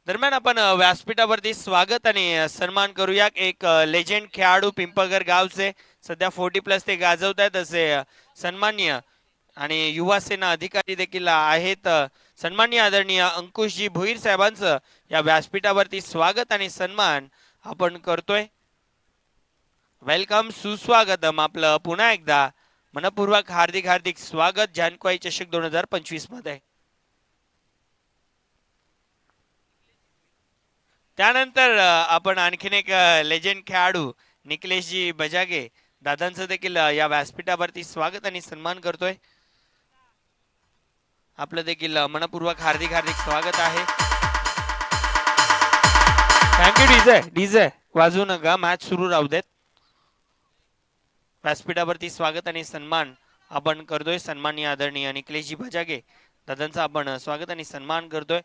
दरम्यान आपण व्यासपीठावरती स्वागत आणि सन्मान करूया एक लेजेंड खेळाडू पिंपळगर गावचे सध्या 40+ ते गाजवत आहेत असे सन्माननीय आणि युवा सेना अधिकारी देखील आहेत। सन्माननीय आदरणीय अंकुशजी भोईर साहेबांचं या व्यासपीठावरती स्वागत आणि सन्मान आपण करतोय। वेलकम, सुस्वागतम आपलं पुन्हा एकदा मनपूर्वक हार्दिक हार्दिक स्वागत जानकॉई चषक 2025 मध्ये। त्यानंतर आपण आणखीन एक लेजेंड खेळाडू निखिलेशजी बजागे दादांचं देखील या व्यासपीठावरती स्वागत आणि सन्मान करतोय। आपलं देखील मनपूर्वक हार्दिक हार्दिक स्वागत आहे। थँक्यू डीजे डीजे वाजवू नका, मॅच सुरू राहू देत। व्यासपीठावरती स्वागत आणि सन्मान आपण करतोय। सन्माननीय आदरणीय निखिलेशजी बजागे दादांचं आपण स्वागत आणि सन्मान करतोय।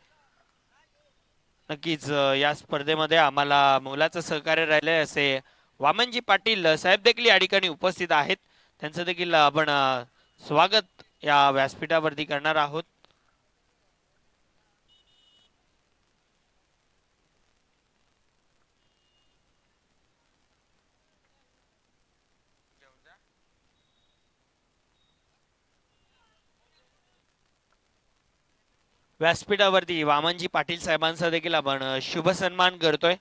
नक्कीच या स्पर्धेमध्ये आम्हाला मोलाचं सहकार्य राहिले असे वामनजी पाटील साहेब देखील या ठिकाणी उपस्थित आहेत। त्यांचं देखील आपण स्वागत या व्यासपीठावरती करणार आहोत। व्यासपीठावरती वामनजी पाटील साहेबांचा देखील आपण शुभ सन्मान करतोय।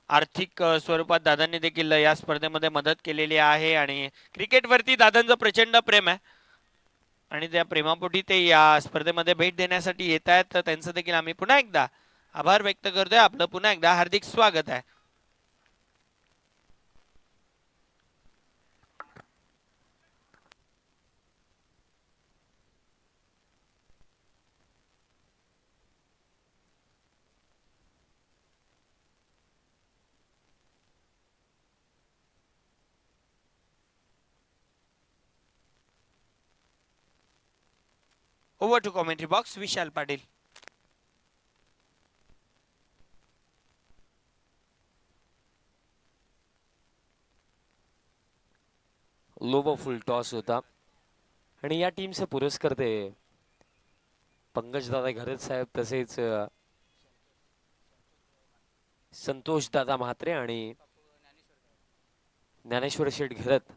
आर्थिक स्वरूपात दादांनी देखील या स्पर्धेमध्ये मदत केलेली आहे आणि क्रिकेटवरती दादांचं प्रचंड प्रेम आहे आणि त्या प्रेमापोटी ते या स्पर्धेमध्ये भेट देण्यासाठी येत आहेत। तर त्यांचं देखील आम्ही पुन्हा एकदा आभार व्यक्त करतोय। आपलं पुन्हा एकदा हार्दिक स्वागत आहे। Over to commentary box Vishal Patil. लोबो फुल टॉस होता आणि या टीमचे पुरस्कर्ते पंकजदादा घरत साहेब तसेच संतोष दादा म्हात्रे आणि ज्ञानेश्वर शेठ घरत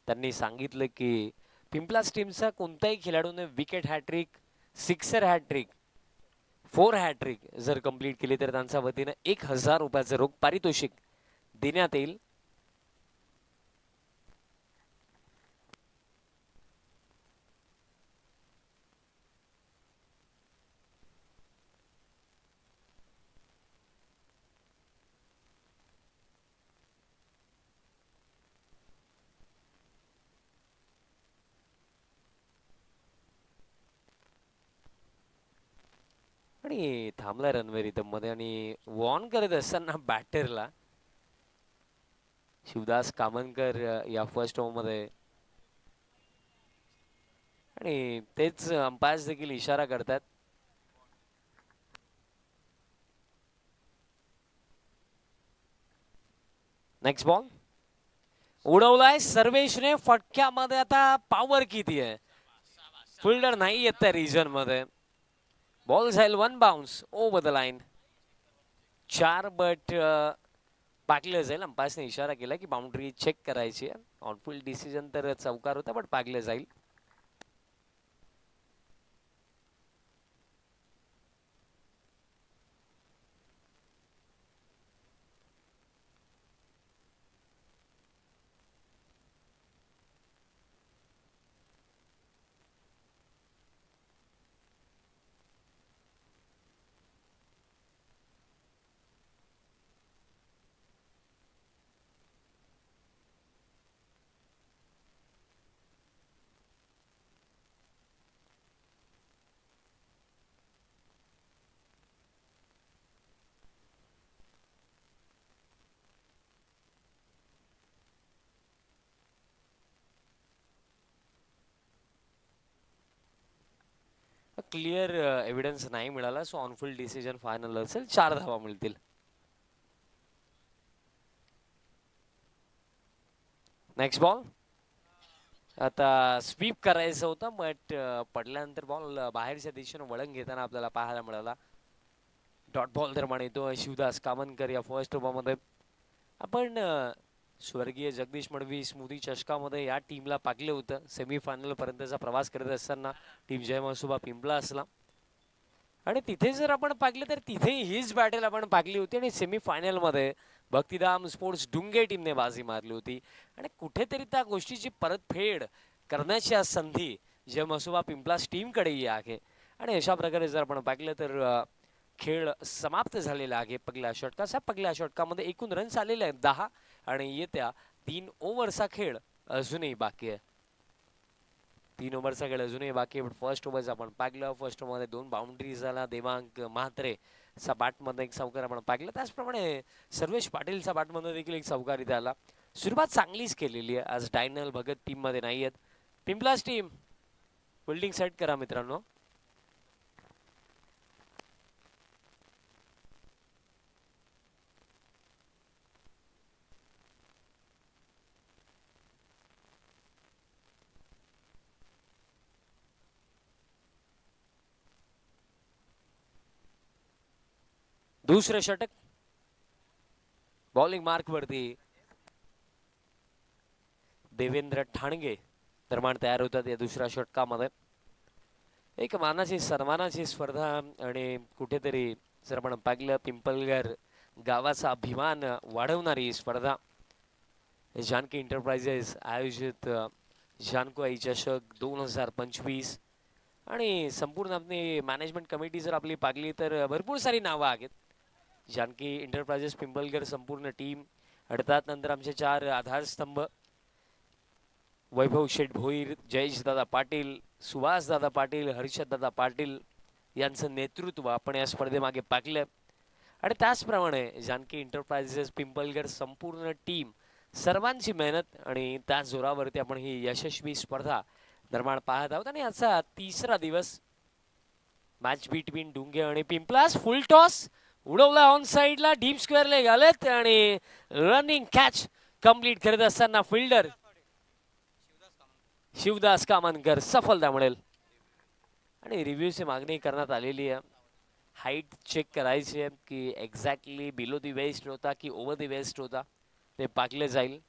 त्यांनी सांगितलं की पिंपलास टीमचा कोणत्याही खेळाडूने wicket hat trick, sixer hat trick, 4 hat trick जर कंप्लीट केली तर त्यांच्या वतीने 1000 रुपयाचं रोख पारितोषिक देण्यात येईल। आणि थांबला रणवीर रिदम मध्ये आणि वॉर्न करत असताना बॅटरला शिवदास कामनकर या फर्स्ट ओव्हर मध्ये आणि तेच अंपायर्स देखील इशारा करतात। नेक्स्ट बॉल उडवलाय सर्वेशने फटक्यामध्ये। आता पॉवर किती आहे, फिल्डर नाही येत त्या रिजन मध्ये। बॉल जाईल 1 bounce over the line 4 but पाकलं जाईल। अंपायर्सने इशारा केला की बाउंड्री चेक करायची आहे। ऑनफिल्ड डिसिजन तर चौकार होता बट पाकलं जाईल। क्लिअर एव्हिडन्स नाही मिळाला सो ऑनफिल्ड डिसिजन फायनल असेल। 4 धावा मिळतील। नेक्स्ट बॉल आता स्वीप करायचं होतं बट पडल्यानंतर बॉल बाहेरच्या दिशेने वळण घेताना आपल्याला पाहायला मिळाला। डॉट बॉल दरम्यान येतो शिवदास कामनकर या फर्स्ट ओव्हरमध्ये. आपण स्वर्गीय जगदीश मडवी स्मृती चषकामध्ये या टीमला पाहिलं होतं. सेमीफायनल पर्यंतचा प्रवास करत असताना टीम जय मसुबा पिंपला असला आणि तिथे जर आपण पाहिलं तर तिथे हीच बॅटल आपण पाहिली होती आणि सेमीफायनलमध्ये भक्तिधाम स्पोर्ट्स डुंगे टीमने बाजी मारली होती. आणि कुठेतरी त्या गोष्टीची परतफेड करण्याची आज संधी जय मसुबा पिंपलास टीमकडेही आहे. आणि अशा प्रकारे जर आपण पाहिलं तर खेळ समाप्त झालेला आहे पहिल्या षटकाचा. पहिल्या षटकामध्ये एकूण रन्स आलेले आहेत 10 आणि येत्या 3 ओव्हरचा खेळ अजूनही बाकी आहे. 3 ओव्हरचा खेळ अजूनही बाकी आहे. फर्स्ट ओव्हर आपण पाहिलं, फर्स्ट ओव्हरमध्ये 2 बाउंड्रीज झाला. देवांग म्हात्रे चा बॅटमध्ये एक चौकार आपण पाहिलं. त्याचप्रमाणे सर्वेश पाटीलचा बॅटमध्ये देखील एक चौकार इथे आला. सुरुवात चांगलीच केलेली आहे. आज डायनल भगत टीम मध्ये नाही आहेत. पिंपलास टीम फिल्डिंग सेट करा मित्रांनो. दुसरं षटक बॉलिंग मार्क वरती देवेंद्र ठाणगे दरम्यान तयार होतात या दुसऱ्या षटकामध्ये. एक मानाची सन्मानाची स्पर्धा आणि कुठेतरी जर आपण पाहिलं पिंपलगर गावाचा अभिमान वाढवणारी स्पर्धा. जानकी एंटरप्राइजेस आयोजित जानको चषक 2025 आणि संपूर्ण आपली मॅनेजमेंट कमिटी जर आपली पाहिली तर भरपूर सारी नावं आहेत. जानकी एंटरप्राइजेस पिंपलगर संपूर्ण टीम अडतात. नंतर आमचे 4 आधारस्तंभ वैभव शेठ भोईर, जयेश दादा पाटील, सुहास दादा पाटील, हर्षद दादा पाटील यांचं नेतृत्व आपण या स्पर्धेमागे पाहिलं. आणि त्याचप्रमाणे जानकी एंटरप्राइजेस पिंपलगर संपूर्ण टीम सर्वांची मेहनत आणि त्या जोरावरती आपण ही यशस्वी स्पर्धा दरम्यान पाहत आहोत. आणि आजचा तिसरा दिवस मॅच बिटवीन डुंगे आणि पिंपलास. फुल टॉस उडवला ऑन साइडला, डीप स्क्वेअरला गेलेत आणि रनिंग कॅच कंप्लीट करत असताना फिल्डर शिवदास कामनकर सफलता मिळेल. आणि रिव्ह्यूची मागणी करण्यात आलेली आहे. हाईट चेक करायची आहे की एक्झॅक्टली बिलो दी वेस्ट होता की ओव्हर दी वेस्ट होता ते पाकले जाईल.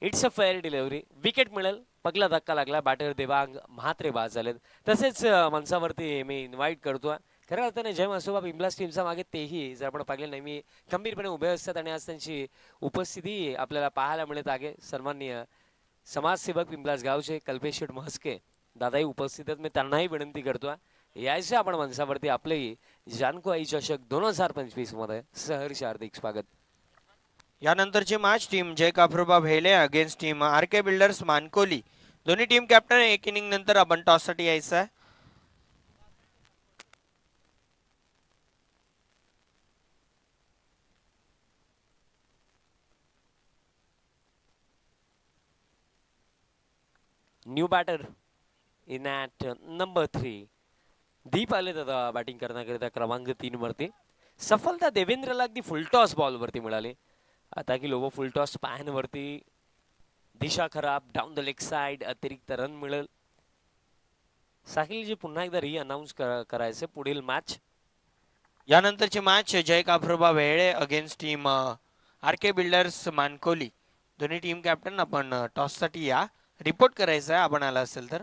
It's a fair delivery. Wicket मिळेल. पगला धक्का लागला. बॅटर देवांग म्हात्रे बाद झालेत. तसेच मंचावरती मी इन्व्हाइट करतोय खऱ्या अर्थाने जय मसुबा पिंपलास टीमच्या मागे तेही जर आपण पाहिलं नेहमी खंबीरपणे उभे असतात आणि आज त्यांची उपस्थिती आपल्याला पाहायला मिळत आहे. सन्माननीय समाजसेवक पिंपलास गावचे कल्पेश शेठ म्हस्के दादाही उपस्थित आहेत. मी त्यांनाही विनंती करतोय यायचं आपण मंचावरती. आपलेही जानको चषक 2025 मध्ये सहर्ष हार्दिक स्वागत. यानंतरची मॅच टीम जय काफरुबा भेले अगेन्स्ट टीम आर के बिल्डर्स मानकोली. दोन्ही टीम कॅप्टन एक इनिंग नंतर आपण टॉस साठी यायचं आहे. New batter in at number 3 Deep आले दादा बॅटिंग करण्याकरिता क्रमांक 3 वरती. सफलता देवेंद्रला अगदी फुलटॉस बॉल वरती मिळाली. आता की लोबो फुलटॉस पॅन वरती दिशा खराब डाऊन द लेग साइड अतिरिक्त रन मिळेल. साहिलजी पुन्हा एकदा री अनाऊन्स करायचे पुढील मॅच. यानंतरची मॅच जय काफरुबा भेळे अगेन्स्ट टीम आर के बिल्डर्स मानकोली. दोन्ही टीम कॅप्टन आपण टॉस साठी या. रिपोर्ट करायचा आहे आपण आला असेल तर.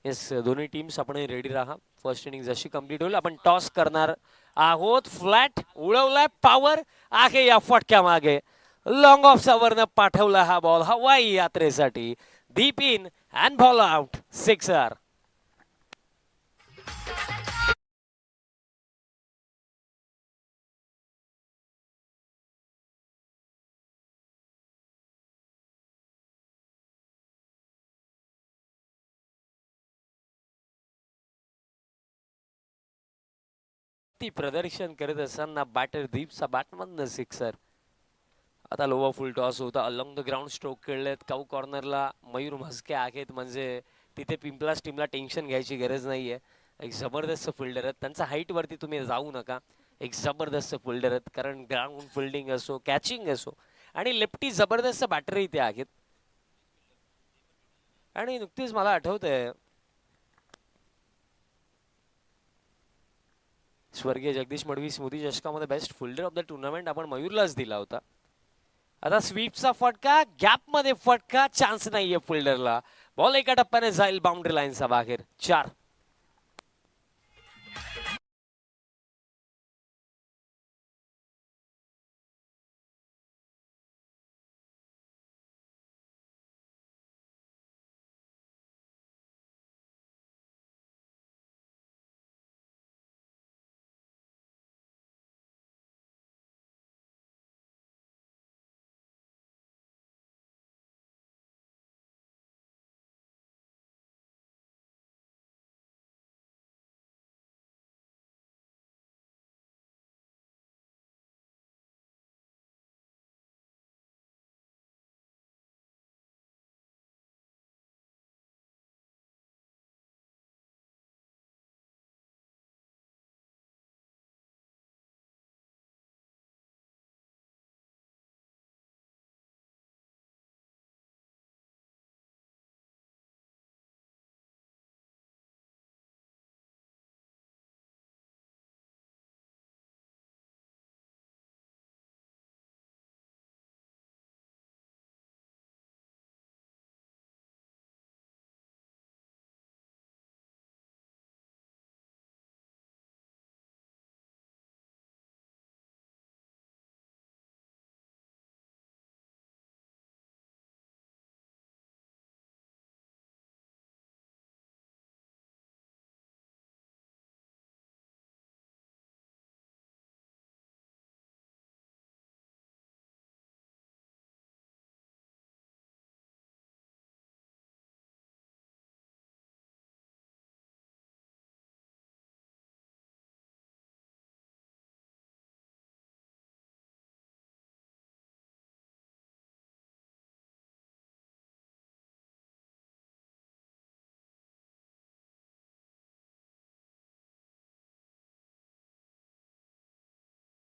येस दोन्ही टीम्स आपण रेडी राहा. फर्स्ट इनिंग जशी कंप्लीट होईल आपण टॉस करणार आहोत. फ्लॅट उडवलाय पॉवर आहे या फटक्या मागे. लॉंग ऑफ वरनं पाठवला हा बॉल हवाई यात्रेसाठी. Deep in and ball out. Sixer. ती प्रदर्शन करत असताना बॅटर दीपचा बॅटमधनं सिक्सर. आता लोवा फुल टॉस होता, अलॉंग द ग्राउंड स्ट्रोक खेळलेत. काऊ कॉर्नरला मयूर म्हस्के आहेत, म्हणजे तिथे पिंपलास टीमला टेन्शन घ्यायची गरज नाहीये. एक जबरदस्त फिल्डर आहेत, त्यांचा हाईट वरती तुम्ही जाऊ नका. एक जबरदस्त फिल्डर आहेत, कारण ग्राउंड फिल्डिंग असो, कॅचिंग असो, आणि लेफ्टी जबरदस्त बॅटर इथे आहेत. आणि नुकतीच मला आठवतंय, स्वर्गीय जगदीश मडवी स्मृती चषकामध्ये best fielder of the tournament आपण मयूरलाच दिला होता. आता स्वीपचा फटका, गॅप मध्ये फटका, चान्स नाहीये फिल्डरला. बॉल एका टप्प्याने जाईल बाउंड्री लाईनचा बाहेर. 4.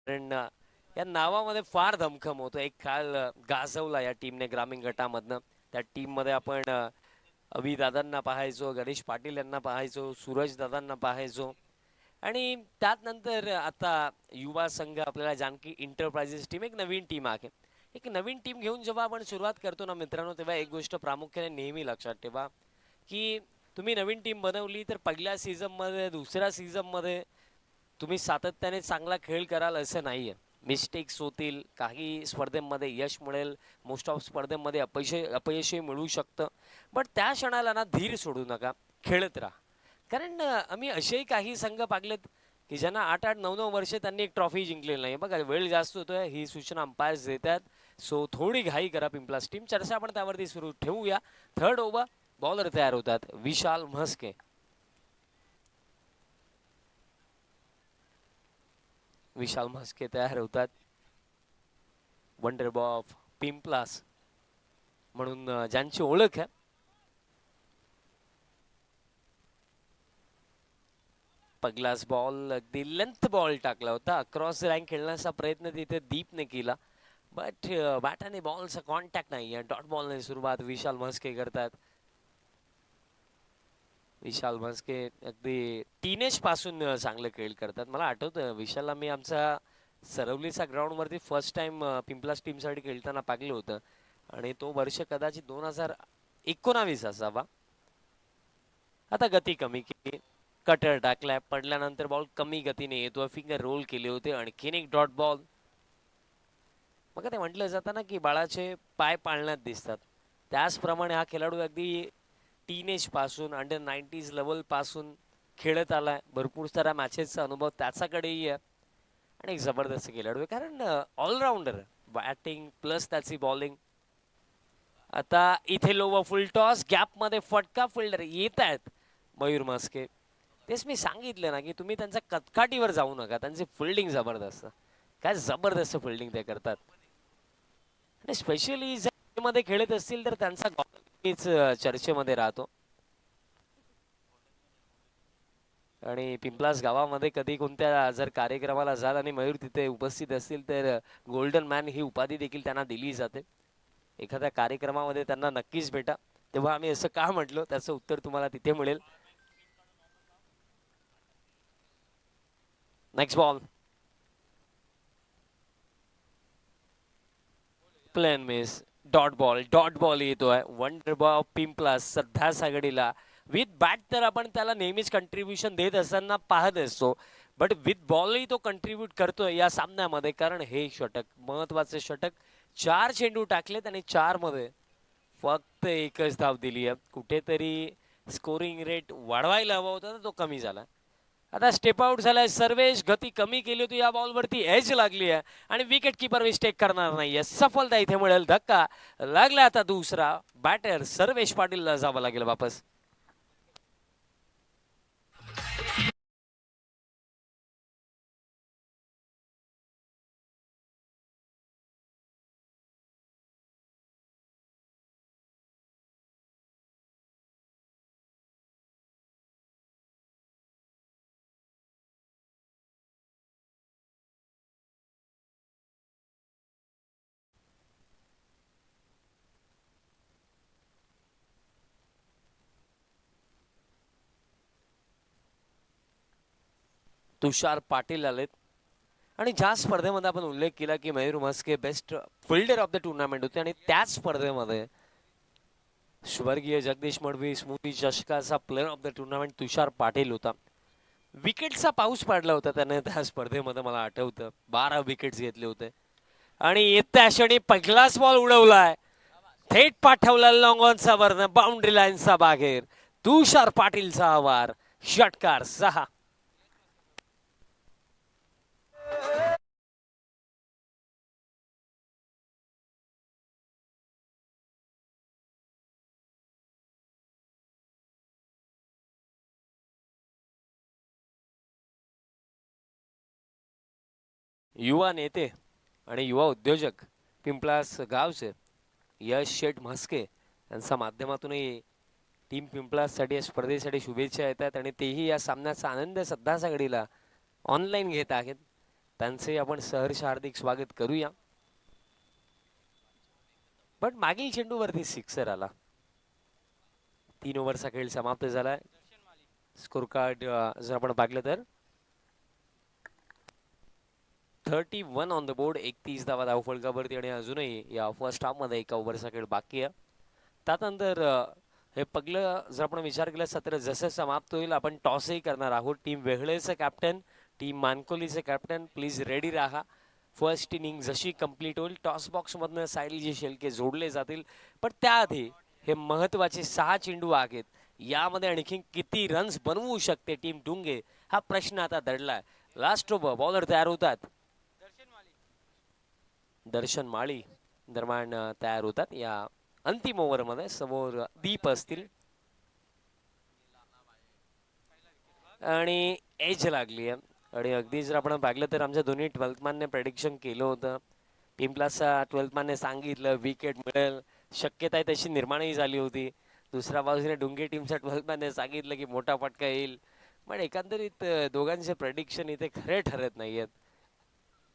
कारण या नावामध्ये फार धमखम होतो. एक काल गाजवला या टीमने ग्रामीण गटामधनं. त्या टीम मध्ये आपण अभि दादांना पाहायचो, गणेश पाटील यांना पाहायचो, सूरज दादांना पाहायचो. आणि त्यानंतर आता युवा संघ आपल्याला जानकी इंटरप्राइजेस टीम, एक नवीन टीम आहे. एक नवीन टीम घेऊन जेव्हा आपण सुरुवात करतो ना मित्रांनो, तेव्हा एक गोष्ट प्रामुख्याने नेहमी लक्षात ठेवा, की तुम्ही नवीन टीम बनवली तर पहिल्या सीझन मध्ये, दुसऱ्या सीझन मध्ये तुम्ही सातत्याने चांगला खेळ कराल असं नाहीये. मिस्टेक्स होतील, काही स्पर्धेमध्ये यश मिळेल, मोस्ट ऑफ स्पर्धेमध्ये अपयशही मिळू शकतं. पण त्या क्षणाला ना धीर सोडू नका, खेळत राहा. कारण आम्ही असेही काही संघ पागलेत की ज्यांना 8-8, 9-9 वर्षे त्यांनी एक ट्रॉफी जिंकलेली नाही. बघा वेळ जास्त होतोय, ही सूचना अंपायर्स देतात. सो थोडी घाई करा पिंपलास टीम. चर्चा आपण त्यावरती सुरू ठेवूया. थर्ड ओव्हर, बॉलर तयार होतात विशाल म्हस्के. विशाल म्हस्के तयार होतात. वंडर ऑफ पिंपलास म्हणून ज्यांची ओळख आहे. पहिलाच बॉल अगदी लेंथ बॉल टाकला होता. अक्रॉस रँक खेळण्याचा प्रयत्न तिथे दीपने केला, बट बॅटाने बॉलचा कॉन्टॅक्ट नाही. डॉट बॉलने सुरुवात विशाल म्हस्के करतात. विशाल म्हस्के अगदी टीनेज पासून चांगले खेळ करतात. मला आठवतं विशालला मी आमचा सरवलीचा ग्राउंड वरती फर्स्ट टाइम पिंपलास टीम साठी खेळताना पाहिलं होतं, आणि तो वर्ष कदाचित 2019 असावा. आता गती कमी केली, कटर टाकलाय, पडल्यानंतर बॉल कमी गतीने येतो. फिंगर रोल केले होते, आणखीन एक डॉट बॉल. मग ते म्हटलं जातं ना की बाळाचे पाय पाळण्यात दिसतात, त्याचप्रमाणे हा खेळाडू अगदी टीनेज पासून, अंडर 90s लेवल पासून खेळत आलाय. भरपूर साऱ्या मॅचेसचा अनुभव त्याच्याकडेही आहे, आणि एक जबरदस्त खेळाडू आहे. कारण ऑलराऊंडर, बॅटिंग प्लस त्याची बॉलिंग. आता इथे लोवर फुल टॉस, गॅप मध्ये फटका, फिल्डर येत आहेत मयूर म्हस्के. तेच मी सांगितलं ना की तुम्ही त्यांच्या कटकाटीवर जाऊ नका, त्यांची फिल्डिंग जबरदस्त. काय जबरदस्त फिल्डिंग ते करतात. आणि स्पेशली जर मध्ये खेळत असतील तर त्यांचा चर्चेमध्ये राहतो. आणि पिंपलास गावामध्ये कधी कोणत्या जर कार्यक्रमाला जाल आणि मयूर तिथे उपस्थित असतील तर गोल्डन मॅन ही उपाधी देखील त्यांना दिली जाते. एखाद्या कार्यक्रमामध्ये त्यांना नक्कीच भेटा. तेव्हा आम्ही असं का म्हटलो त्याचं उत्तर तुम्हाला तिथे मिळेल. Next ball plain miss. Dot ball येतोय. वंडर बॉल पिंपलास सध्या सागडीला विथ बॅट तर आपण त्याला नेहमीच कंट्रीब्युशन देत असताना पाहत असतो. बट विथ बॉलही तो कंट्रीब्यूट करतोय या सामन्यामध्ये, कारण हे षटक महत्वाचे षटक. 4 चेंडू टाकलेत आणि 4 मध्ये फक्त एकच धाव दिली आहे. कुठेतरी स्कोरिंग रेट वाढवायला हवा होता तर तो कमी झाला. आता स्टेप आउट झालाय सर्वेश. गती कमी केली होती या बॉलवरती. एज लागली आहे आणि विकेट किपर मिस्टेक करणार नाहीये. सफलता इथे मिळेल. धक्का लागला. आता दुसरा बॅटर सर्वेश पाटीलला जावं लागेल वापस. तुषार पाटील आलेत. आणि ज्या स्पर्धेमध्ये आपण उल्लेख केला की Mayur Mhaske best fielder of the tournament होते आणि त्याच स्पर्धेमध्ये स्वर्गीय जगदीश मडवी स्मृती चषकाचा प्लेअर ऑफ द टुर्नामेंट तुषार पाटील होता. विकेटचा पाऊस पाडला होता त्याने त्या स्पर्धेमध्ये, मला आठवतं 12 विकेट्स घेतले होते. आणि येत्या क्षणी पहिलाच बॉल उडवलाय. थेट पाठवला लॉंग ऑनचा वरन बाउंड्री लाईनचा बाहेर. तुषार पाटीलचा आवार. षटकार 6. युवा नेते आणि युवा उद्योजक पिंपलास गावचे यश शेठ म्हस्के यांच्या माध्यमातूनही टीम पिंपलाससाठी या स्पर्धेसाठी शुभेच्छा येतात आणि तेही या सामन्याचा आनंद सध्याच्या घडीला ऑनलाईन घेत आहेत. त्यांचे आपण सहर्ष हार्दिक स्वागत करूया. पण मागील चेंडूवरती सिक्सर आला. 3 ओव्हरचा खेळ समाप्त झालाय. स्कोर कार्ड जर आपण पाहिलं तर 31 ऑन द बोर्ड. 31 धावा धावफलकावरती आणि अजूनही या फर्स्ट हाफ मध्ये एका ओव्हरचा खेळ बाकी आहे. त्यानंतर हे पहिलं जर आपण विचार केला सत्र जसं समाप्त होईल आपण टॉसही करणार आहोत. टीम वेहळेचे कॅप्टन, टीम मानकोलीचे कॅप्टन प्लीज रेडी राहा. फर्स्ट इनिंग जशी कंप्लीट होईल टॉस बॉक्समधनं साईडचे शेलके जोडले जातील. पण त्याआधी हे महत्वाचे 6 चेंडू आहेत. यामध्ये आणखी किती रन्स बनवू शकते टीम डुंगे हा प्रश्न आता दडलाय. लास्ट ओव्हर बॉलर तयार होतात. दर्शन माळी दरम्यान तयार होतात या अंतिम ओव्हरमध्ये. समोर दीप असतील आणि एज लागली आहे. आणि अगदी जर आपण पाहिलं तर आमच्या दोन्ही 12th मॅनने प्रेडिक्शन केलं होतं. पिंपलासचा 12th मॅनने सांगितलं विकेट मिळेल, शक्यता आहे तशी निर्माणही झाली होती. दुसऱ्या बाजूने डुंगे टीमच्या 12th मॅनने सांगितलं की मोठा फटका येईल. पण एकंदरीत दोघांचे प्रेडिक्शन इथे खरे ठरत नाहीयेत.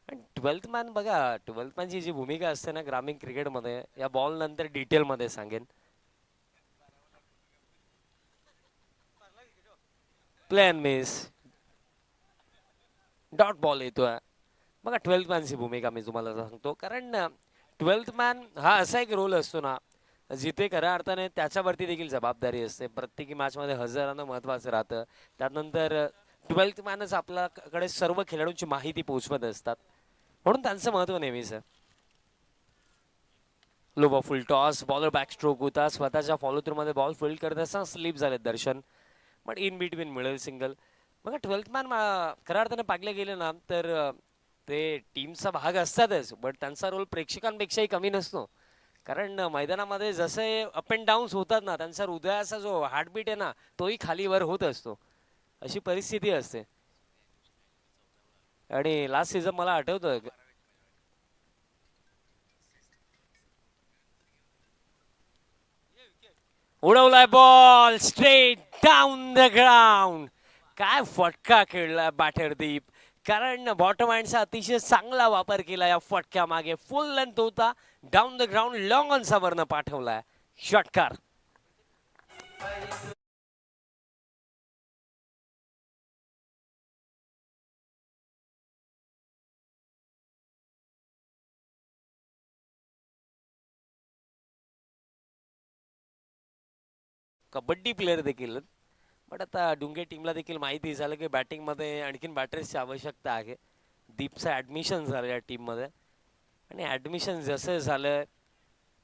आणि 12th मॅन बघा, 12th मॅनची जी भूमिका असते ना ग्रामीण क्रिकेटमध्ये, या बॉल नंतर डिटेलमध्ये सांगेन. Plain miss. डॉट बॉल येतोय. बघा 12th मॅनची भूमिका मी तुम्हाला सांगतो, कारण 12th मॅन हा असा एक रोल असतो ना जिथे खऱ्या अर्थाने त्याच्यावरती देखील जबाबदारी असते. प्रत्येकी मॅचमध्ये हजर राहणं महत्वाचं राहतं. त्यानंतर 12th मॅनच आपल्याकडे सर्व खेळाडूंची माहिती पोहोचवत असतात, म्हणून त्यांचं महत्व नेहमीच आहे. लो फुल टॉस, बॉलर बॅक स्ट्रोक होता. स्वतःच्या फॉलो थ्रू मध्ये बॉल फील्ड करत असताना स्लिप झाले दर्शन, पण इन बिटवीन मिळेल सिंगल. बघा 12th मॅन खऱ्या अर्थाने पाडले गेले ना तर ते टीमचा भाग असतातच, बट त्यांचा रोल प्रेक्षकांपेक्षाही कमी नसतो. कारण मैदानामध्ये जसे अप अँड डाऊन्स होतात ना, त्यांचा हृदयाचा जो हार्टबीट आहे ना तोही खाली वर होत असतो. अशी परिस्थिती असते. आणि लास्ट सीझन मला आठवतं उडवलाय ball straight down the ground. काय फटका खेळलाय बाठरदीप, कारण बॉटम हँडचा अतिशय चांगला वापर केला या फटक्या मागे. फुल लेंथ होता, down the ground long on सावरनं पाठवलाय षटकार. कबड्डी प्लेअर देखील, बट आता डुंगे टीमला देखील माहिती झालं की बॅटिंगमध्ये आणखीन बॅटर्सची आवश्यकता आहे. दीपचं ॲडमिशन झालं या टीममध्ये, आणि ॲडमिशन जसं झालं,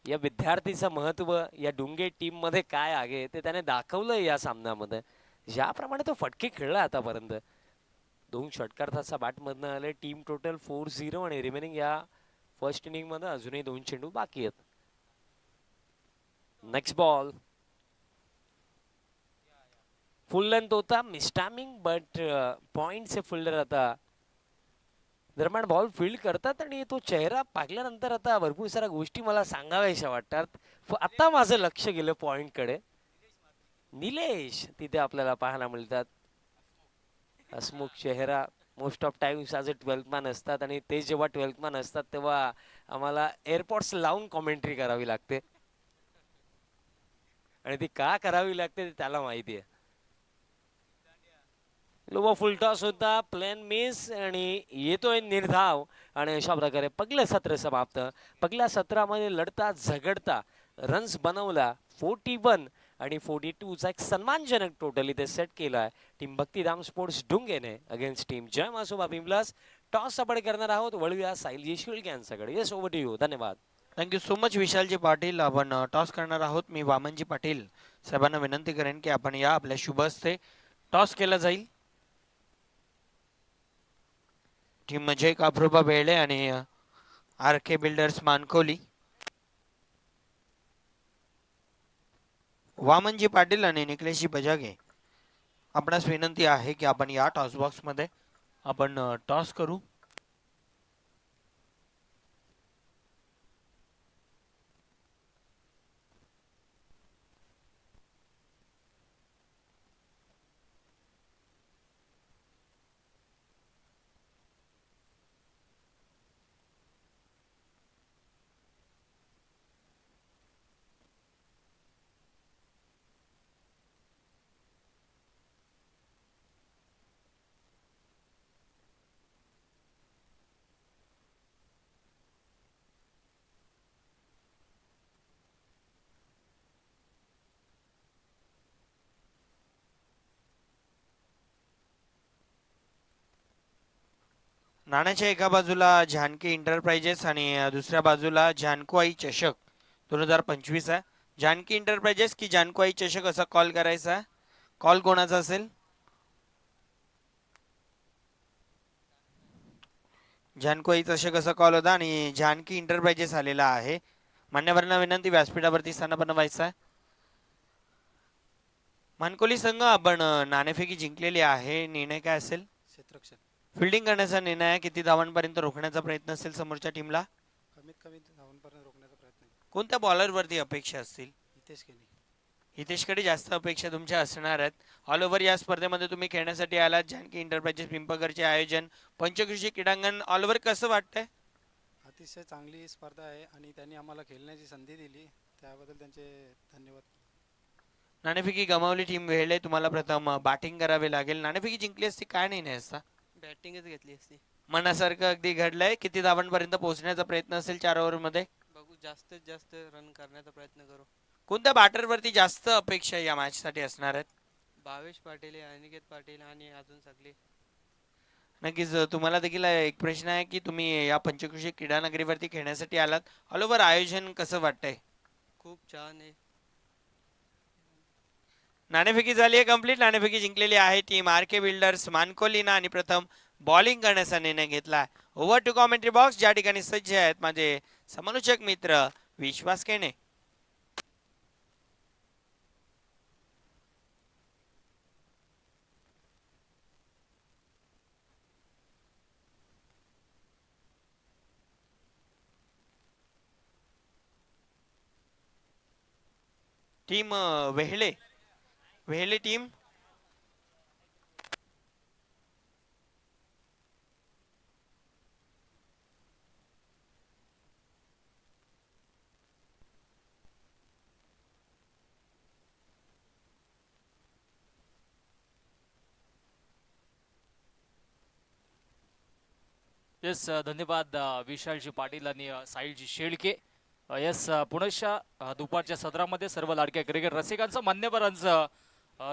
या विद्यार्थीचं महत्त्व या डुंगे टीममध्ये काय आहे ते त्याने दाखवलं या सामन्यामध्ये. ज्याप्रमाणे तो फटके खेळला आतापर्यंत, 2 षटकार त्याचा बॅटमधनं आले. टीम टोटल 4-0 आणि रिमेनिंग या फर्स्ट इनिंगमध्ये अजूनही 2 चेंडू बाकी आहेत. नेक्स्ट बॉल फुल लेंथ होता, मिस्टॅमिंग, बट पॉइंटचे फिल्डर आता दरम्यान बॉल फील्ड करतात, आणि तो चेहरा पाहिल्यानंतर आता भरपूर साऱ्या गोष्टी मला सांगाव्याशा वाटतात. आता माझं लक्ष गेलं पॉइंटकडे. निलेश तिथे आपल्याला पाहायला मिळतात. हसमुख चेहरा, most of times as a 12th man असतात, आणि ते जेव्हा 12th मॅन असतात तेव्हा आम्हाला एअरपोर्ट्स लावून कॉमेंट्री करावी लागते, आणि ती का करावी लागते ते त्याला माहिती आहे. लोबो फुल टॉस होता, प्लेन मिस, आणि येतोय निर्धाव, आणि अशा प्रकारे पहिलं सत्र समाप्त. पहिल्या सत्रामध्ये लढता झगडता रन्स बनवला 41 आणि 42चा एक सन्मानजनक टोटल इथे सेट केला आहे टीम भक्तिधाम स्पोर्ट्स डुंगेने अगेन्स्ट टीम जय मासोबा बिमलास. टॉस आपण करणार आहोत, वळूया साहिलजी शिळके यांच्याकडे. Yes, over to you. धन्यवाद. थँक्यू सो मच विशालजी पाटील. आपण टॉस करणार आहोत. मी वामनजी पाटील साहेबांना विनंती करेन की आपण या, आपल्या शुभ हस्ते टॉस केला जाईल. टीम जय काभ्रुबा बेळे आणि आर के बिल्डर्स मानकोली. वामनजी पाटील आणि निखिलेशजी बजागे, आपणास विनंती आहे की आपण या टॉस बॉक्स मध्ये आपण टॉस करू. नाण्याच्या एका बाजूला जानकी इंटरप्राइजेस आणि दुसऱ्या बाजूला जानकुआई चषक 2025 आहे. जानकी इंटरप्राइजेस की जानकुआई चषक असा कॉल करायचा आहे. कॉल कोणाचा असेल? जानकुआई चषक असा कॉल होता आणि जानकी इंटरप्राइजेस आलेला आहे. मान्यवरांना विनंती, व्यासपीठावरती स्थान बनवायचं आहे. मानकोली संघ आपण नाणेफेकी जिंकलेली आहे. निर्णय काय असेल? क्षेत्ररक्षण फिल्डिंग करण्याचा निर्णय आहे. किती धावांपर्यंत रोखण्याचा प्रयत्न असेल समोरच्या टीमला? कमीत कमी धावांपर्यंत रोखण्याचा प्रयत्न आहे. कोणत्या बॉलरवरती अपेक्षा असतील? हितेश केनी. हितेशकडे जास्त अपेक्षा तुमच्या असणार आहेत. ऑल ओव्हर या स्पर्धेमध्ये तुम्ही खेळण्यासाठी आलात. जानकी इंटरप्राइजेस पिंपळगडचे आयोजन, पंचकृषी क्रीडांगण, ऑल ओव्हर कसं वाटतंय? अतिशय चांगली स्पर्धा आहे आणि त्यांनी आम्हाला खेळण्याची संधी दिली, त्याबद्दल त्यांचे धन्यवाद. नाणेफेकी गमावली टीम वेळेला, तुम्हाला प्रथम बॅटिंग करावे लागेल. नाणेफेकी जिंकली असती काय नाही असता? बॅटिंगच घेतली असती. मनासारखं अगदी घडलंय. किती धावांपर्यंत पोहोचण्याचा प्रयत्न असेल 4 ओव्हरमध्ये? बघू, जास्तीत जास्त रन करण्याचा प्रयत्न करू. कोणत्या बॅटरवरती जास्त अपेक्षा या मॅचसाठी असणार आहेत? भावेश पाटील, अनिकेत पाटील आणि अजून सगळे. नक्कीच. तुम्हाला देखील एक प्रश्न आहे की तुम्ही या पंचकृषी क्रीडा नगरीवरती खेळण्यासाठी आलात. ऑल ओव्हर आयोजन कसं वाटतंय? खूप छान आहे. नाणेफेकी झाली आहे कंप्लीट. नाणेफेकी जिंकलेली आहे टीम आर के बिल्डर्स मानकोलीना आणि प्रथम बॉलिंग करण्याचा निर्णय घेतला. ओव्हर टू कॉमेंट्री बॉक्स, ज्या ठिकाणी सज्ज आहेत माझे समालोचक मित्र Vishwas Kene. Team Vehle Vehle team yes धन्यवाद विशालजी पाटील आणि साहिलजी शेळके. येस पुण्याच्या दुपारच्या सत्रामध्ये सर्व लाडक्या क्रिकेट रसिकांचं मान्यवरांचं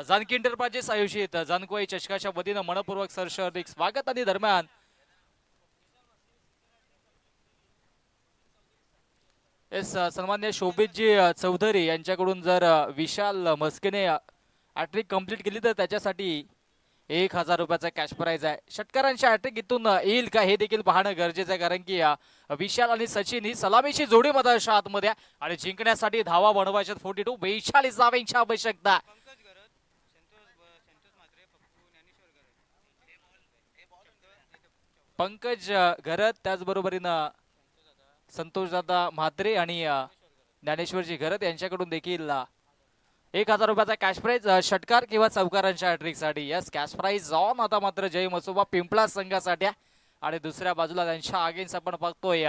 जानकी एंटरप्राइजेस आयोजित जानकोई चषकाच्या वतीनं मनपूर्वक सहर्ष हार्दिक स्वागत. आणि दरम्यान येस सन्मान्य शोभितजी चौधरी यांच्याकडून जर विशाल मस्केने हॅट्रिक कंप्लीट केली तर त्याच्यासाठी 1000 रुपयाचा कॅश प्राइज आहे. षटकारांच्या हॅट्रिक इथून येईल का हे देखील पाहणं गरजेचं आहे, कारण की विशाल आणि सचिन ही सलामीची जोडी मधाच्या आतमध्ये आहे आणि जिंकण्यासाठी धावा बनवायच्या 42 धावांची आवश्यकता. पंकज घरत त्याचबरोबरीनं संतोषदादा म्हात्रे आणि ज्ञानेश्वरजी घरत यांच्याकडून देखील 1000 रुपयाचा कॅश प्राइज षटकार किंवा चौकारांच्या हॅट्रिकसाठी. Yes cash prize on. आता मात्र जय मसोबा पिंपळा संघासाठी आणि दुसऱ्या बाजूला त्यांच्या अगेन्स्ट आपण बघतोय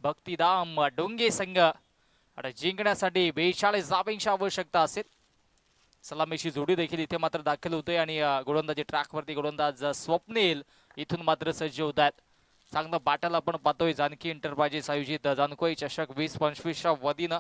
भक्तिधाम डोंगे संघ आणि जिंकण्यासाठी 42 धावांची आवश्यकता असेल. सलामीची जोडी देखील इथे मात्र दाखल होते आणि गोलंदाजी ट्रॅकवरती गोलंदाज स्वप्नील इथून मात्र सज्ज होत आहेत. चांगलं बॅटल आपण पाहतोय जानकी एंटरप्राइजेस आयोजित जानकोई चषक 2025च्या वतीनं.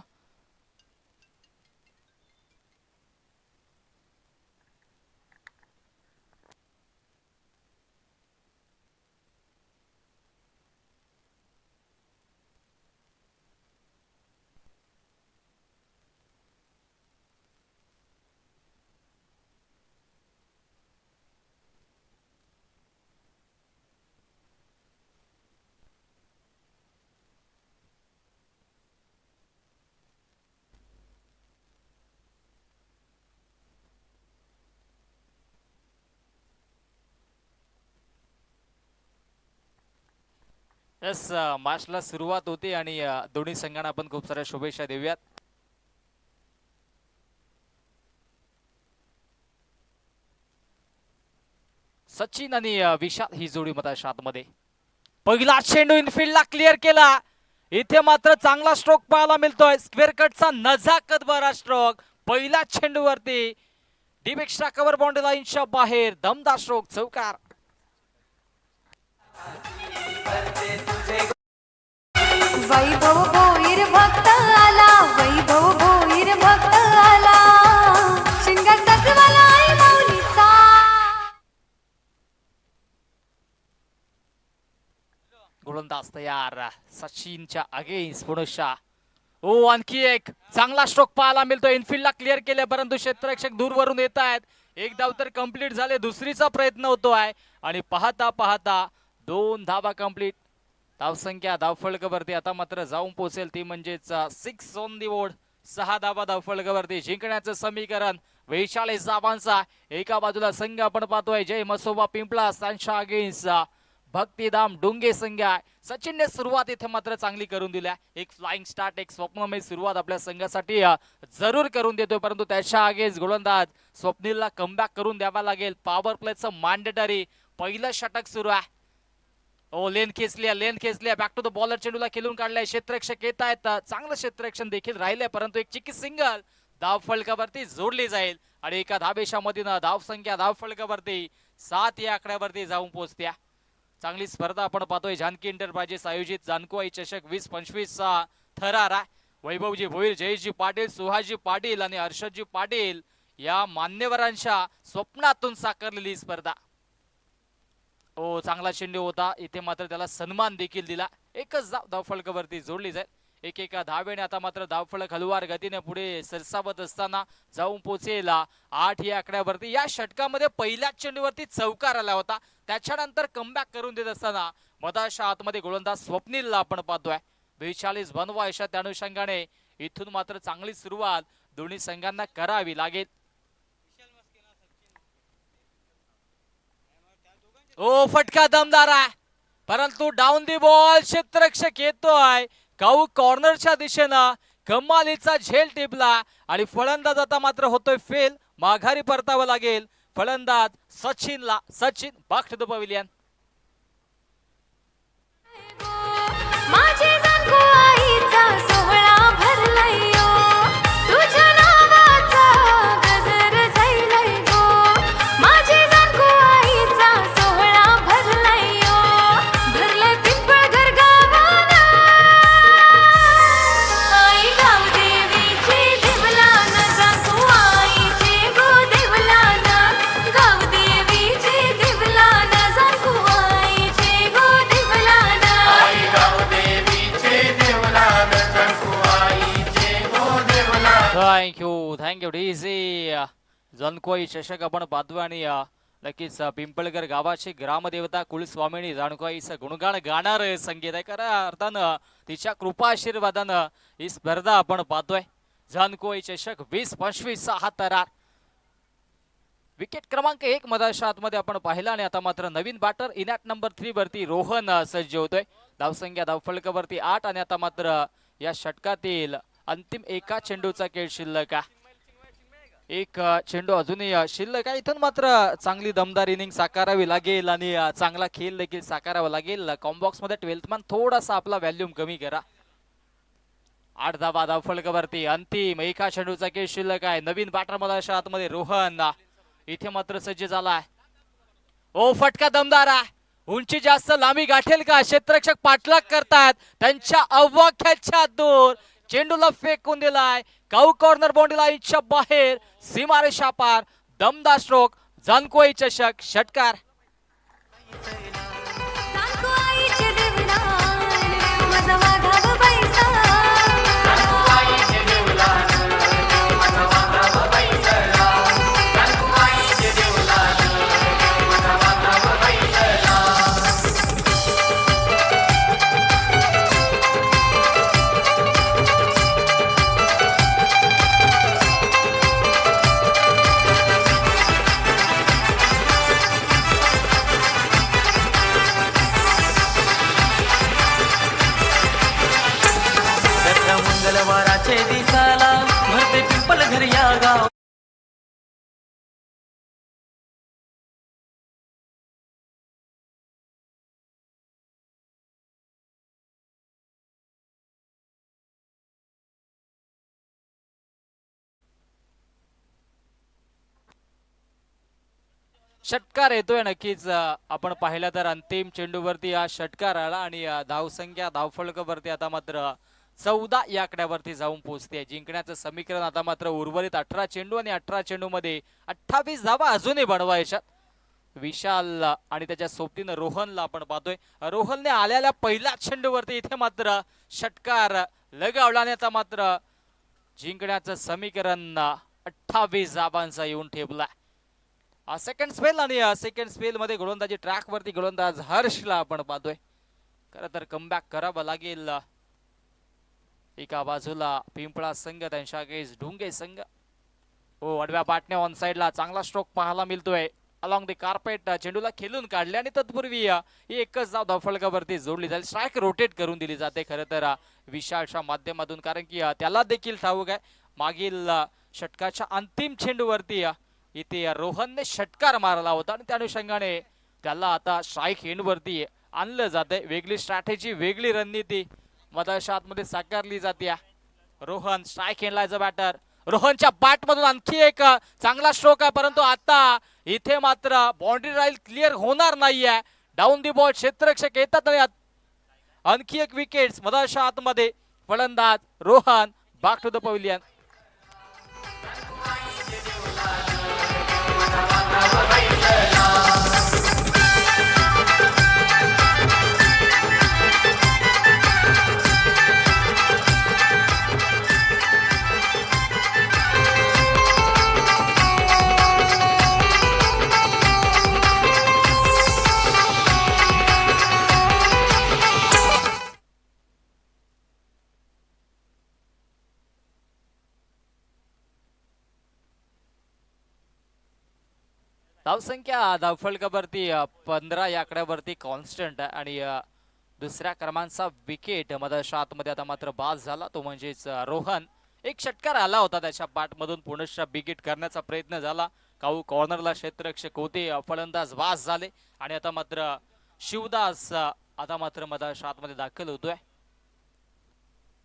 यस मॅचला सुरुवात होते आणि दोन्ही संघांना आपण खूप साऱ्या शुभेच्छा देऊयात. सचिन आणि विशाल ही जोडी मताच्या आतमध्ये. पहिला चेंडू इनफिल्डला क्लिअर केला. इथे मात्र चांगला स्ट्रोक पाहायला मिळतोय. स्क्वेअर कटचा नजाकत भरा स्ट्रोक पहिल्या चेंडूवरती. डीप एक्स्ट्रा कव्हर बाउंड्री लाईनच्या बाहेर दमदार स्ट्रोक चौकार. वैभव भोईर भक्त आला, वैभव भोईर भक्त आला, शिंगार सजवाला आई माऊलीचा. गोलंदाज तयार सचिनच्या अगेन्स्ट पुनशा. ओ आणखी एक चांगला स्ट्रोक पाहायला मिळतोय. इनफिल्डला क्लिअर केले परंतु क्षेत्ररक्षक दूरवरून येत आहेत. एक धाव तर कंप्लीट झाले, दुसरीचा प्रयत्न होतोय आणि पाहता पाहता 2 धावा कंप्लीट. धावसंख्या धावफलकावरती आता मात्र जाऊन पोहोचेल ती म्हणजेच 6 ऑन दी बोर्ड. 6 धावा धावफलकावरती. जिंकण्याचं समीकरण 42 धावांचा. एका बाजूला संघ आपण पाहतोय जय मसोबा पिंपळा त्यांच्या अगेन्स्ट भक्तिधाम डोंगे संघ आहे. सचिनने सुरुवात इथे मात्र चांगली करून दिल्या. एक फ्लाइंग स्टार्ट एक स्वप्नमय सुरुवात आपल्या संघासाठी जरूर करून देतोय, परंतु त्याच्या अगेन्स्ट गोलंदाज स्वप्नीलला कमबॅक करून द्यावा लागेल. पॉवर प्लेचं मॅन्डेटरी पहिलं षटक सुरू आहे. ओ लेन खेचल्या बॅक टू द बॉलर. चेंडूला खेळून काढलाय. क्षेत्ररक्षक येत आहेत. चांगलं क्षेत्ररक्षण देखील राहिलंय, परंतु एक चिकी सिंगल धाव फलकावरती जोडली जाईल आणि एका धाबेच्या मधीनं धाव संख्या धाव फलकावरती 7 या आकड्यावरती जाऊन पोहोचत्या. चांगली स्पर्धा आपण पाहतोय. जानकी एंटरप्राइजेस आयोजित जानकोई चषक 2025 चा थरार. वैभवजी भोईर, जयेशजी पाटील, सुहासजी पाटील आणि हर्षदजी पाटील या मान्यवरांच्या स्वप्नातून साकारलेली स्पर्धा. ओ चांगला चेंडू होता. इथे मात्र त्याला सन्मान देखील दिला. एकच धावफलकावरती जोडली जाईल. एकेका धावेने आता मात्र धावफलक हलवार गतीने पुढे सरसावत असताना जाऊन पोहोचेल 8 या आकड्यावरती. या षटकामध्ये पहिल्या चेंडूवरती चौकार आला होता. त्याच्यानंतर कमबॅक करून देत असताना मधाच्या आतमध्ये गोलंदाज स्वप्नीलला आपण पाहतोय. 42 बनवायच्या त्या अनुषंगाने इथून मात्र चांगली सुरुवात दोन्ही संघांना करावी लागेल. ओ फटका दमदार आहे, परंतु डाऊन दी बॉल क्षेत्ररक्षक येतोय काऊ कॉर्नरच्या दिशेनं. कमालीचा झेल टिपला आणि फलंदाज आता मात्र होतोय फेल. माघारी परतावं लागेल फलंदाज सचिनला. Sachin back to the pavilion. माझी जाणको आईचा सोहळा भरलाय यो, तुझ्या नावाचा गजर झैलाय गो. माझी जाणको आईचा सोहळा भरलाय यो, भरलाय पिंपळघर गावानं. आई गाव देवीची देवलान, जाणको आईची गो देवलान. गाव देवीची देवलान, जाणको आईची गो देवलान. Thank you DC. जनकोई चषक आपण पाहतोय आणि नक्कीच पिंपळकर गावाची ग्रामदेवता कुलस्वामिनी जानकोईचं गुणगान गाणार संगीत आहे. खऱ्या अर्थानं तिच्या कृपा आशीर्वादानं ही स्पर्धा आपण पाहतोय. जानकोई चषक 20-25 हा तरार. विकेट क्रमांक 1 मधाच्या आतमध्ये आपण पाहिला आणि आता मात्र नवीन बॅटर इनॅट नंबर 3 वरती रोहन सज्ज होतोय. धावसंख्या धावफलकावरती 8 आणि आता मात्र या षटकातील अंतिम एका चेंडूचा खेळ शिल्लक आहे. एक चेंडू अजूनही शिल्लक आहे. इथून मात्र चांगली दमदार इनिंग साकारावी लागेल आणि चांगला खेळ देखील साकारावा लागेल. कॉम्बॉक्स मध्ये 12th मॅन थोडासा आपला व्हॅल्यूम कमी करा. 8 धावा धावफलकावरती अंतिम एका चेंडूचा खेळ शिल्लक आहे. नवीन बॅटर मधाच्या आतमध्ये रोहन इथे मात्र सज्ज झालाय. ओ फटका दमदार आहे. उंची जास्त लांबी गाठेल का? क्षेत्ररक्षक पाठलाग करतात. त्यांच्या अवाक्याच्या दूर चेंडूला फेकून दिलाय. काऊ कॉर्नर बाउंड्री लाईनच्या बाहेर सीमारेषा पार. दमदार स्ट्रोक. जानकोई चषक षटकार. जाणको आईची देवलान, माझा वाघाव बैसा. मंगळवाराचे दिसाला भरते पिंपल घर या गाव. षटकार येतोय नक्कीच. आपण पाहिलं तर अंतिम चेंडूवरती हा षटकार आला आणि धावसंख्या धावफलकावरती आता मात्र 14 या आकड्यावरती जाऊन पोहोचते. जिंकण्याचं समीकरण आता मात्र उर्वरित 18 चेंडू आणि 18 चेंडू मध्ये 28 धावा अजूनही बनवायच्या. विशाल आणि त्याच्या सोबतीनं रोहनला आपण पाहतोय. रोहनने आलेल्या पहिल्या चेंडूवरती इथे मात्र षटकार लगावला आणि आता मात्र जिंकण्याचं समीकरण 28 धावांचा येऊन ठेवला. सेकंड स्पेल आणि सेकंड स्पेल मध्ये गोलंदाजी ट्रॅक वरती गोलंदाज हर्षला आपण पाहतोय. खरं तर कमबॅक करावं लागेल. एका बाजूला पिंपळा संघ, त्यांच्या अगेन्स्ट ढुंगे संघ. हो, आडव्या पाटण्या ऑन साइडला चांगला स्ट्रोक पाहायला मिळतोय. अलॉंग द कार्पेट चेंडूला खेळून काढले आणि तत्पूर्वी ही एकच धाव धावफलकावरती जोडली जाईल. स्ट्राईक रोटेट करून दिली जाते खरं तर विशालच्या माध्यमातून, कारण की त्याला देखील ठाऊक आहे मागील षटकाच्या अंतिम चेंडूवरती इथे रोहनने षटकार मारला होता आणि त्या अनुषंगाने त्याला आता स्ट्राईक एंड वरती आणलं जाते. वेगळी स्ट्रॅटेजी, वेगळी रणनीती मधाच्या आतमध्ये साकारली जाते. रोहन स्ट्राईक एंडला ॲज अ बॅटर. रोहनच्या बॅट मधून आणखी एक चांगला स्ट्रोक आहे, परंतु आता इथे मात्र बाउंड्री लाईन क्लिअर होणार नाहीये. डाऊन दी बॉल क्षेत्ररक्षक येतात आणि आणखी एक विकेट मधाच्या आतमध्ये. फलंदाज Rohan back to the pavilion. धावसंख्या धावफलकावरती 15 या आकड्यावरती कॉन्स्टंट आहे आणि दुसऱ्या क्रमांकाचा विकेट मधाच्या आतमध्ये आता मात्र बाद झाला, तो म्हणजेच रोहन. एक षटकार आला होता त्याच्या बॅटमधून, पुनश्च बिगिट करण्याचा प्रयत्न झाला. काऊ कॉर्नरला क्षेत्ररक्षक होते, फलंदाज बाद झाले आणि आता मात्र शिवदास आता मात्र मधाच्या आतमध्ये दाखल होतोय.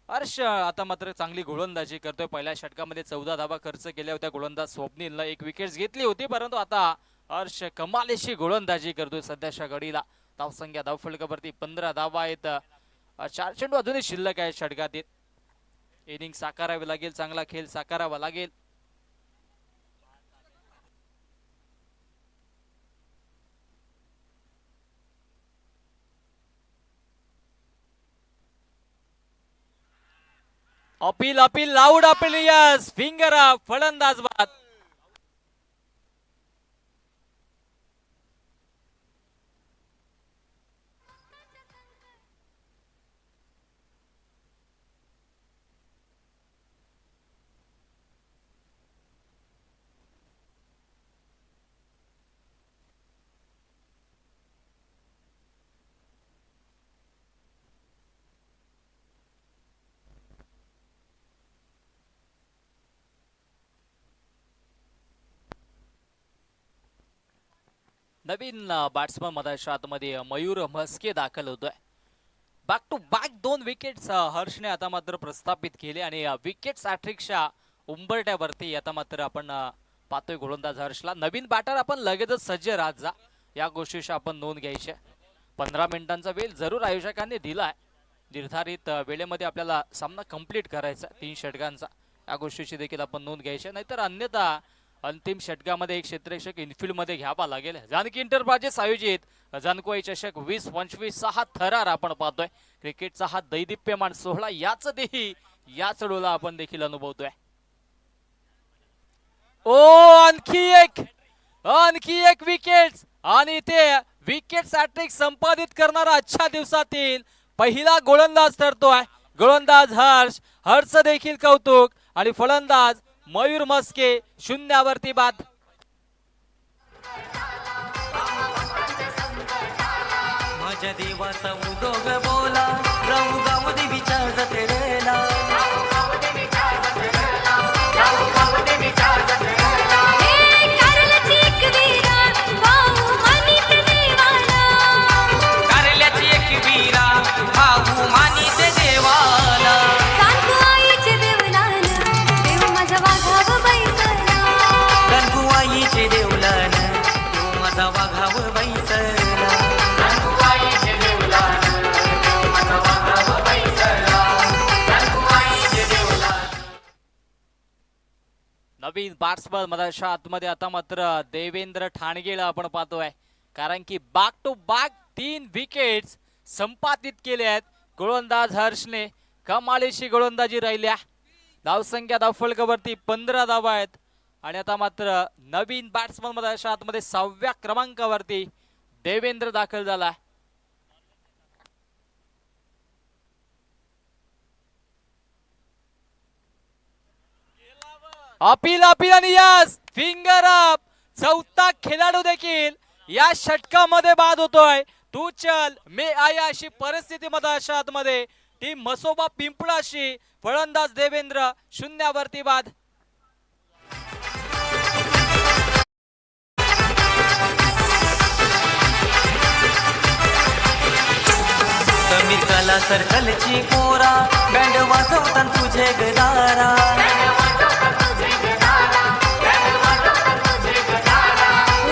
हर्ष आता मात्र चांगली गोलंदाजी करतोय. पहिल्या षटकामध्ये 14 धावा खर्च केल्या होत्या गोलंदाज स्वप्नीलनं, 1 विकेट घेतली होती, परंतु आता हर्ष कमालीची गोलंदाजी करतोय सध्याच्या घडीला. धावसंख्या धावफलकावरती 15 धावा आहेत. 4 चेंडू अजूनही शिल्लक आहे षटकातील. इनिंग साकारावी लागेल, चांगला खेळ साकारावा लागेल. Appeal appeal loud appeal, yes, finger up, फलंदाज बाद. नवीन बॅट्समन मधाच्या आतमध्ये मयूर म्हस्के दाखल होतोय. बॅक टू बॅक 2 विकेट्स हर्षने आता मात्र प्रस्थापित केले आणि विकेट्स हॅट्रिकच्या उंबरट्यावरती आता मात्र आपण पाहतोय गोलंदाज हर्षला. नवीन बॅटर आपण लगेचच सज्ज राहत जा, या गोष्टीची आपण नोंद घ्यायची. 15 मिनिटांचा वेळ जरूर आयोजकांनी दिलाय. निर्धारित वेळेमध्ये आपल्याला सामना कंप्लीट करायचा 3 षटकांचा, या गोष्टीची देखील आपण नोंद घ्यायची. नाहीतर अन्यथा अंतिम षटकामध्ये एक क्षेत्ररक्षक इनफिल्ड मध्ये घ्यावा लागेल. जानकी एंटरप्राइजेस आयोजित जानकोई चषक 20-25 हा थरार आपण पाहतोय. क्रिकेटचा हा दैदिप्यमान सोहळा याच देही याच डोला आपण देखील अनुभवतोय. ओ आणखी एक विकेट आणि ते विकेट हॅट्रिक संपादित करणारा आजच्या दिवसातील पहिला गोलंदाज ठरतोय. गोलंदाज हर्ष देखील कौतुक आणि फलंदाज मयूर म्हस्के शून्यावरती बाद. माझ्या देवाचा उदोग बोला, जाऊ गाव देवीच्या जत्रेला. हे कारल्याची एक वीरा भाऊ मानित देवाला. कारल्याची एक वीरा भाऊ मानित देवाला. सांगू आईचे देवलान देव माझा वाघाव बैसला. गणगुआईचे देवलान देव माझा वाघाव बैसला. गणगुआईचे देवलान देव माझा वाघाव बैसला. गणगुआईचे देवलान. नवीन बॅट्समन मधाच्या आतमध्ये आता मात्र देवेंद्र ठाणगेला आपण पाहतोय, कारण की बॅक टू बॅक 3 विकेट्स संपादित केले आहेत गोलंदाज हर्षने. कमालीची गोलंदाजी राहिल्या. धावसंख्या धावफलकावरती 15 धावा आहेत आणि आता मात्र नवीन बॅट्समन मधाच्या आतमध्ये 6व्या क्रमांकावरती देवेंद्र दाखल झाला. अपील आणि यस, फिंगर अप. 4था खेळाडू देखील या षटकामध्ये बाद होतोय. तू चल मे आया अशी परिस्थिती मधाच्या आतमध्ये टीम मसोबा पिंपळाशी. फलंदाज देवेंद्र शून्यावरती बाद. समीर कला सर्कलची पोरा, बँड वाजवतान तुझे गदारा.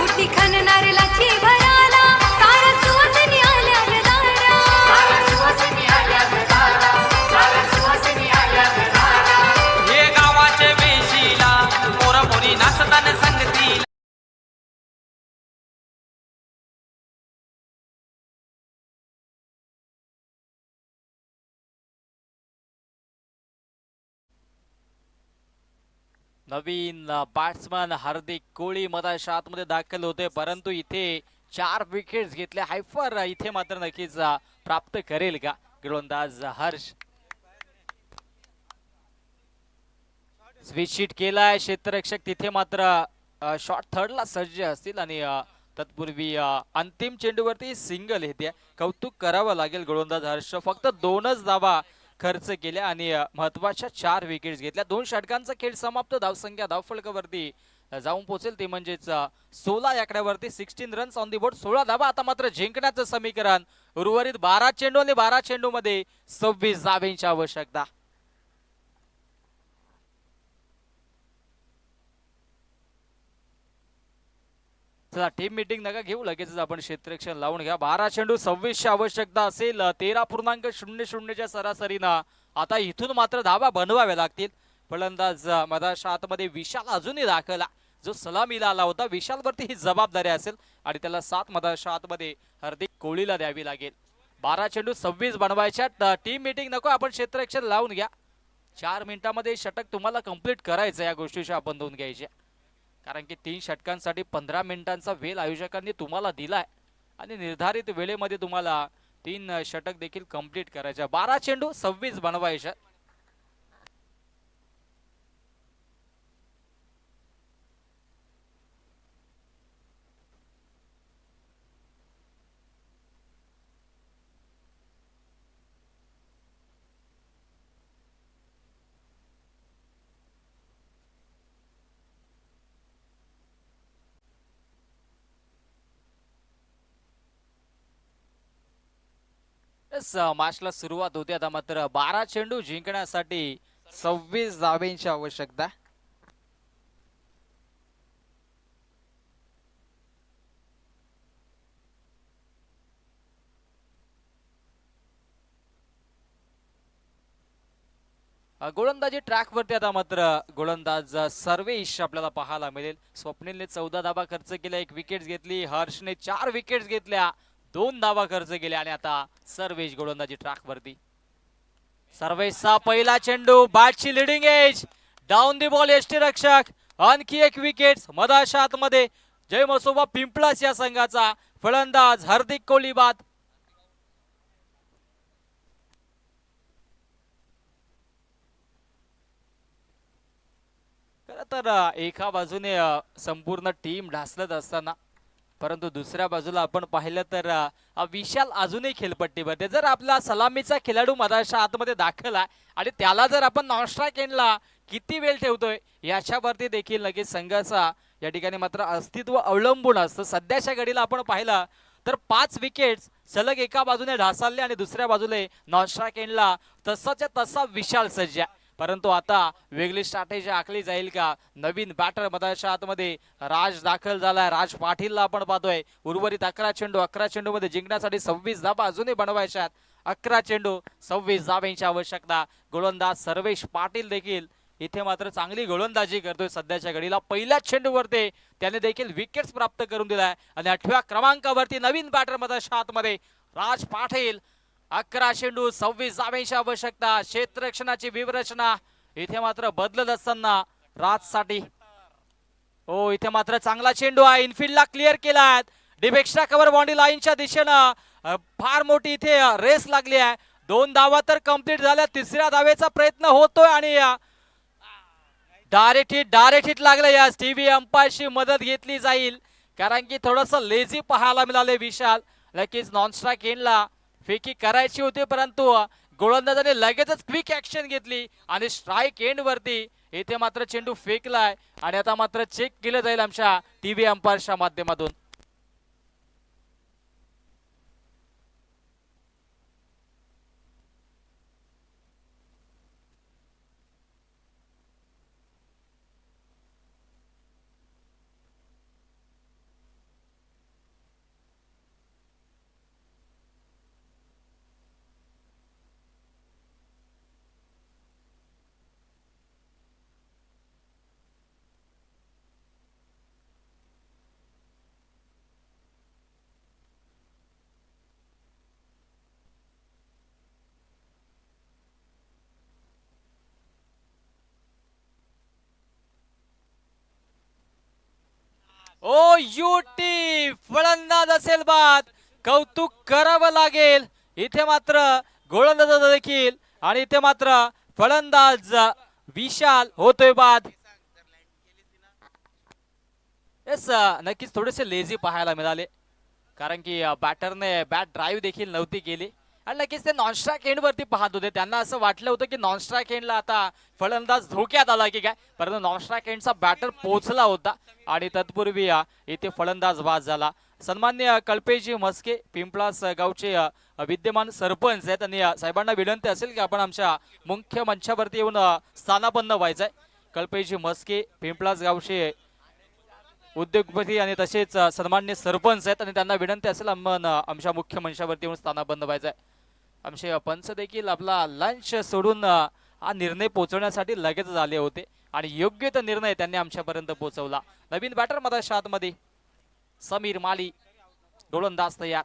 उटी खणणारलाची भराला सारा सुवासिनी आल्या गदारा. हे गावाचे वेशीला पोरा पोरी नाचताना संगतीला. नवीन बॅट्समन हार्दिक कोहली मधाच्या आतमध्ये दाखल होते, परंतु इथे 4 विकेट्स घेतल्या. हायफर इथे मात्र नक्कीच प्राप्त करेल का गोलंदाज हर्ष. स्विच शीट केलाय क्षेत्ररक्षक, तिथे मात्र शॉट थर्डला सज्ज असतील आणि तत्पूर्वी अंतिम चेंडूवरती सिंगल येते, कौतुक करावं लागेल गोलंदाज हर्ष, फक्त 2च धावा खर्च केल्या आणि महत्वाच्या 4 विकेट्स घेतल्या. 2 षटकांचा खेळ समाप्त. धावसंख्या धावफलकावरती जाऊन पोहोचेल ते म्हणजेच 16 या आकड्यावरती 16 रन्स ऑन दी बोर्ड, 16 धावा. आता मात्र जिंकण्याचं समीकरण. उर्वरित 12 चेंडू आणि 12 चेंडू मध्ये 26 धावांची आवश्यकता. चला टीम मीटिंग नका घेऊ, लगेचच आपण क्षेत्ररक्षण लावून घ्या. 12 चेंडू 26ची आवश्यकता असेल. 13.00च्या सरासरीनं आता इथून मात्र धावा बनवाव्या लागतील. फलंदाज मधाच्या आतमध्ये विशाल अजूनही दाखल, जो सलामीला आला होता. विशालवरती ही जबाबदारी असेल आणि त्याला 7 मधाच्या आतमध्ये हार्दिक कोहलीला द्यावी लागेल. 12 चेंडू 26 बनवायच्या. टीम मीटिंग नको, आपण क्षेत्ररक्षण लावून घ्या. 4 मिनिटांमध्ये षटक तुम्हाला कंप्लीट करायचं, या गोष्टीची आपण नोंद घ्यायची, कारण की 3 षटकांसाठी 15 मिनिटांचा वेळ आयोजकांनी तुम्हाला दिलाय आणि निर्धारित वेळेमध्ये तुम्हाला 3 षटक देखील कंप्लीट करायच्या. 12 चेंडू 26 बनवायच्या. मॅचला सुरुवात होते. आता मात्र 12 चेंडू जिंकण्यासाठी 26 धावांची आवश्यकता. गोलंदाजी ट्रॅक वरती आता मात्र गोलंदाज सर्वेश आपल्याला पाहायला मिळेल. स्वप्नीलने 14 धावा खर्च केल्या, 1 विकेट घेतली. हर्षने 4 विकेट घेतल्या, 2 धावा खर्च केल्या आणि आता सर्वेश गोलंदाजी ट्रॅक वरती. सर्वेशचा पहिला चेंडू, बॅटची leading edge, down the ball यष्टीरक्षक, आणखी 1 विकेट. मधाच्या आतमध्ये जय मसोबा पिंपळास या संघाचा फलंदाज हार्दिक कोहली बाद. खरं तर एका बाजूने संपूर्ण टीम ढासळत असताना, परंतु दुसऱ्या बाजूला आपण पाहिलं तर विशाल अजूनही खेळपट्टीमध्ये. जर आपला सलामीचा खेळाडू मधाच्या आतमध्ये दाखल आहे आणि त्याला जर आपण नॉनस्ट्राईक एंडला किती वेळ ठेवतोय याच्यावरती देखील लगेच संघाचा या ठिकाणी मात्र अस्तित्व अवलंबून असतं. सध्याच्या घडीला आपण पाहिलं तर 5 विकेट्स सलग एका बाजूने ढासळले आणि दुसऱ्या बाजूने नॉनस्ट्राईक एंडला तसाच्या तसा विशाल सज्ज आहे. परंतु आता वेगळी स्ट्रॅटेजी आखली जाईल का? नवीन बॅटर मधाच्या आतमध्ये राज दाखल झालाय. राज पाटीलला आपण पाहतोय. उर्वरित 11 चेंडू मध्ये जिंकण्यासाठी 26 धावा अजूनही बनवायच्या आहेत. 11 चेंडू 26 धावांची आवश्यकता. गोलंदाज सर्वेश पाटील देखील इथे मात्र चांगली गोलंदाजी करतोय सध्याच्या घडीला. पहिल्या चेंडूवरती त्याने देखील विकेट्स प्राप्त करून दिलाय आणि 8व्या क्रमांकावरती नवीन बॅटर मधाच्या आतमध्ये राज पाटील. 11 चेंडू 26 धावांची आवश्यकता. क्षेत्ररक्षणाची व्यूहरचना इथे मात्र बदलत असताना राजसाठी. हो, इथे मात्र चांगला चेंडू आहे, इनफिल्डला क्लिअर केलाय. डीप एक्स्ट्रा कव्हर बाउंड्री लाईनच्या दिशेनं फार मोठी इथे रेस लागली आहे. 2 धावा तर कंप्लीट झाल्या, 3ऱ्या धावेचा प्रयत्न होतोय आणि डायरेक्ट हिट लागलं. या टीव्ही अंपायरची मदत घेतली जाईल, कारण की थोडस लेझी पाहायला मिळाले विशाल. लगेच नॉन स्ट्राईक एंडला फेकी करायची होती, परंतु गोलंदाजाने लगेचच क्विक ऍक्शन घेतली आणि स्ट्राईक एंड वरती इथे मात्र चेंडू फेकलाय आणि आता मात्र चेक केलं जाईल आमच्या टीव्ही अंपायरच्या माध्यमातून. ओ युटी फलंदाज असेल बाद, कौतुक करावं लागेल. इथे मात्र गोलंदाज देखील आणि इथे मात्र फलंदाज विशाल होतोय बाद. येस, नक्कीच थोडेसे लेझी पाहायला मिळाले, कारण की बॅटरने बॅट ड्राईव्ह देखील नव्हती केली आणि नक्कीच ते नॉन स्ट्राईक एंडवरती पाहत होते. त्यांना असं वाटलं होतं की नॉन स्ट्राईक एंडला आता फलंदाज धोक्यात आला की काय, परंतु नॉन स्ट्राईक एंडचा बॅटर पोहोचला होता आणि तत्पूर्वी इथे फलंदाज बाद झाला. सन्मान्य कल्पेशजी म्हस्के, पिंपळास गावचे विद्यमान सरपंच आहेत आणि साहेबांना विनंती असेल की आपण आमच्या मुख्य मंचावरती येऊन स्थानापन्न व्हायचंय. कल्पेशजी म्हस्के, पिंपळास गावचे उद्योगपती आणि तसेच सन्मान्य सरपंच आहेत आणि त्यांना विनंती असेल आपण आमच्या मुख्य मंचावरती येऊन स्थानापन्न व्हायचंय. आमचे पंच देखील आपला लंच सोडून हा निर्णय पोहोचवण्यासाठी लगेच आले होते आणि योग्य तो निर्णय त्यांनी आमच्यापर्यंत पोहोचवला. नवीन बॅटर मध्ये आतमध्ये समीर माली, गोलंदाज तयार.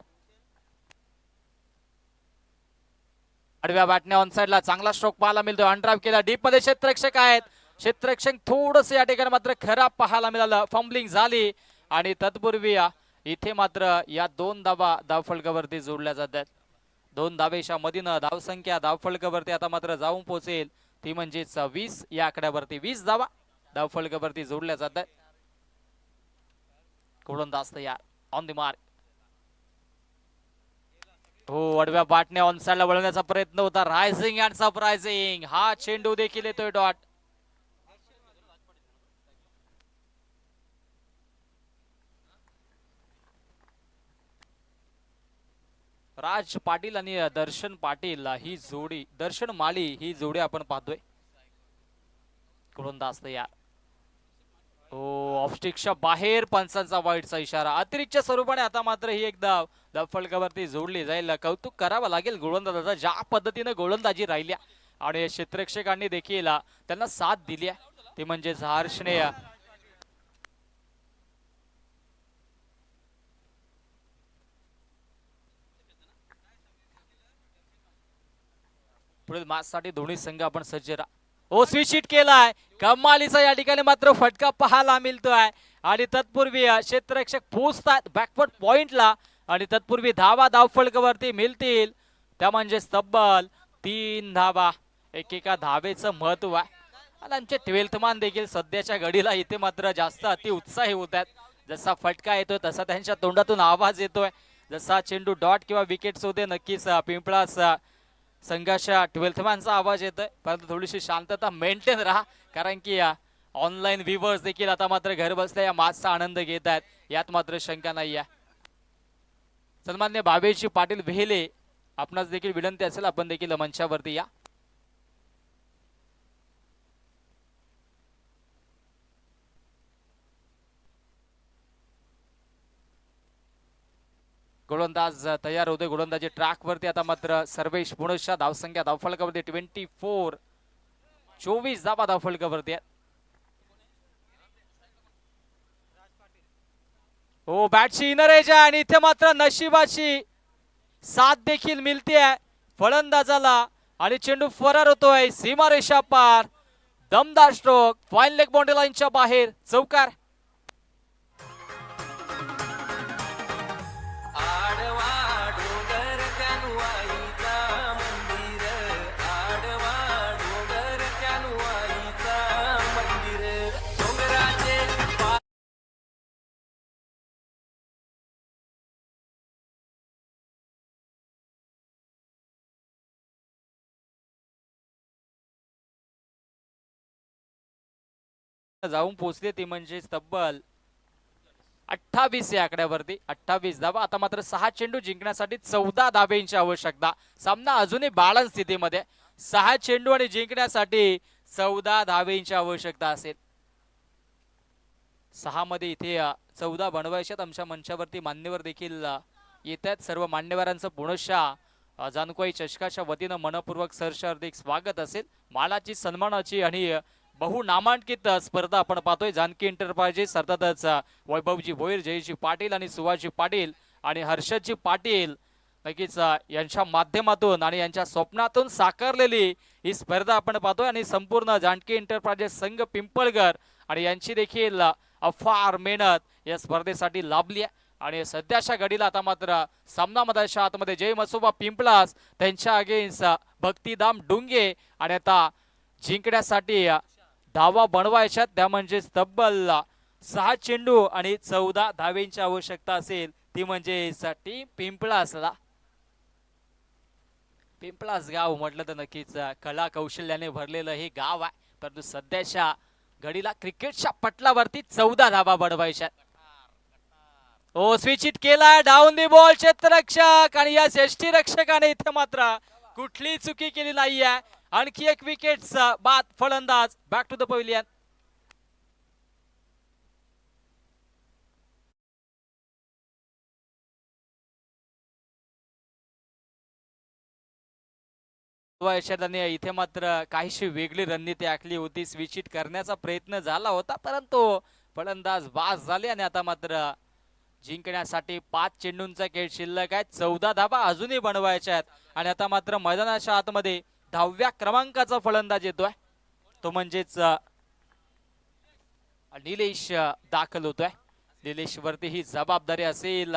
आडव्या बॅटने ऑन साइडला चांगला स्ट्रोक पाहायला मिळतो. अनड्राईव्ह केला, डीप मध्ये क्षेत्ररक्षक आहेत. क्षेत्ररक्षक थोडस या ठिकाणी मात्र खराब पाहायला मिळालं. फंबलिंग झाली आणि तत्पूर्वी इथे मात्र या 2 धावा धावफलकावरती जोडल्या जातात. 2 धावेच्या मधीनं धावसंख्या धावफलकावरती आता मात्र जाऊन पोहोचेल ती म्हणजेच 20. या आकड्यावरती 20 धावा धावफलकावरती जोडल्या जातात. गोलंदाज तयार, ऑन द मार्क. हो, आडव्या बॅटने ऑन साइडला वळवण्याचा प्रयत्न होता. रायझिंग अँड सरप्रायझिंग, हा चेंडू देखील येतोय डॉट. राज पाटील आणि दर्शन पाटील ही जोडी, दर्शन माली ही जोडी आपण पाहतोय. गोलंदाज तयार. हो, ऑफस्टिकच्या बाहेर पंचांचा वाईटचा इशारा. अतिरिक्त स्वरूपाने आता मात्र ही एकदा धावफलकावरती जोडली जाईल. कौतुक करावं लागेल गोलंदाजाचा, ज्या पद्धतीने गोलंदाजी राहिल्या आणि क्षेत्ररक्षकांनी देखील त्यांना साथ दिली आहे, ते म्हणजेच हर्षने पुढील मॅच साठी दोन्ही संघ आपण सज्ज राहा. ओ, स्विच हिट केलाय, कमालीचा या ठिकाणी मात्र फटका पाहायला मिळतोय आणि तत्पूर्वी क्षेत्ररक्षक पोहोचतात बॅकवर्ड पॉइंटला आणि तत्पूर्वी धावा धावफलकावरती मिळतील, त्या म्हणजे तब्बल 3 धावा. एकेका धावेचं महत्व आहे आणि आमचे 12th मान देखील सध्याच्या घडीला इथे मात्र जास्त अति उत्साही होत आहेत. जसा फटका येतोय तसा त्यांच्या तोंडातून आवाज येतोय. जसा चेंडू डॉट किंवा विकेट्स होते, नक्कीच पिंपळास संघाच्या 12th मॅनचा आवाज येतोय, परंतु थोडीशी शांतता मेंटेन राहा, कारण की ऑनलाईन व्ह्युअर्स देखील आता मात्र घर बसल्या या मॅचचा आनंद घेत आहेत, यात मात्र शंका नाही आहे. सन्मान्य भावेशजी पाटील वेहेले, आपणास देखील विनंती असेल आपण देखील मंचावरती या. गोलंदाज तयार होते. गोलंदाजी ट्रॅक वरती आता मात्र सर्वेश पुणेशा. धावसंख्या धावफलकावरती 24, 24 धावा धावफलकावरती. हो, बॅटची इनर एज आहे आणि इथे मात्र नशिबाची साथ देखील मिळते फलंदाजाला आणि चेंडू फरार होतोय सीमारेषा पार. दमदार स्ट्रोक, फाईन लेग बाउंड्री लाईनच्या बाहेर, चौकार. जाऊन पोहोचले ती म्हणजे तब्बल 28 या आकड्यावरती. 28 धावा. आता मात्र 6 चेंडू जिंकण्यासाठी 14 धावेंची आवश्यकता. सामना अजूनही बाळंत स्थितीमध्ये. 6 चेंडू आणि जिंकण्यासाठी 14 धावेंची आवश्यकता असेल. 6 मध्ये इथे 14 बनवायच्यात. आमच्या मंचावरती मान्यवर देखील येत आहेत. सर्व मान्यवरांचं पुनश्चा जानकोई चषकाच्या वतीनं मनपूर्वक सहर्ष हार्दिक स्वागत असेल. मानाची, सन्मानाची आणि बहुनामांकित स्पर्धा आपण पाहतोय. जानकी एंटरप्राइजेस अर्थातच वैभवजी भोईर, जयजी पाटील आणि सुभाषजी पाटील आणि हर्षदजी पाटील नक्कीच यांच्या माध्यमातून आणि यांच्या स्वप्नातून साकारलेली ही स्पर्धा आपण पाहतोय आणि संपूर्ण जानकी एंटरप्राइजेस संघ पिंपळगर आणि यांची देखील अफार मेहनत या स्पर्धेसाठी लाभली आहे. आणि सध्याच्या घडीला आता मात्र सामनामध्येच्या आतमध्ये जय मसोबा पिंपळास त्यांच्या अगेन्स्ट भक्तिधाम डुंगे आणि आता जिंकण्यासाठी धावा बनवायच्यात, त्या म्हणजे तब्बल 6 चेंडू आणि 14 धावेंची आवश्यकता असेल ती म्हणजे टीम पिंपळासला. पिंपळास गाव म्हटलं तर नक्कीच कला कौशल्याने भरलेलं हे गाव आहे, परंतु सध्याच्या घडीला क्रिकेटच्या पटलावरती 14 धावा बनवायच्या. ओ स्विच इट केलाय, डाऊन दी बॉल क्षेत्ररक्षक, आणि या यष्टीरक्षकाने इथे मात्र कुठली चुकी केली नाहीये. आणखी एक विकेटचा बाद फलंदाज बॅक टू द पवेलियन. इथे मात्र काहीशी वेगळी रणनीती आखली होती. स्विच इट करण्याचा प्रयत्न झाला होता, परंतु फलंदाज बाद झाले आणि आता मात्र जिंकण्यासाठी 5 चेंडूंचा खेळ शिल्लक आहे. 14 धावा अजूनही बनवायच्या आहेत आणि आता मात्र मैदानाच्या आतमध्ये 10व्या क्रमांकाचा फलंदाज येतोय, तो म्हणजेच निलेश दाखल होतोय. निलेश वरती ही जबाबदारी असेल.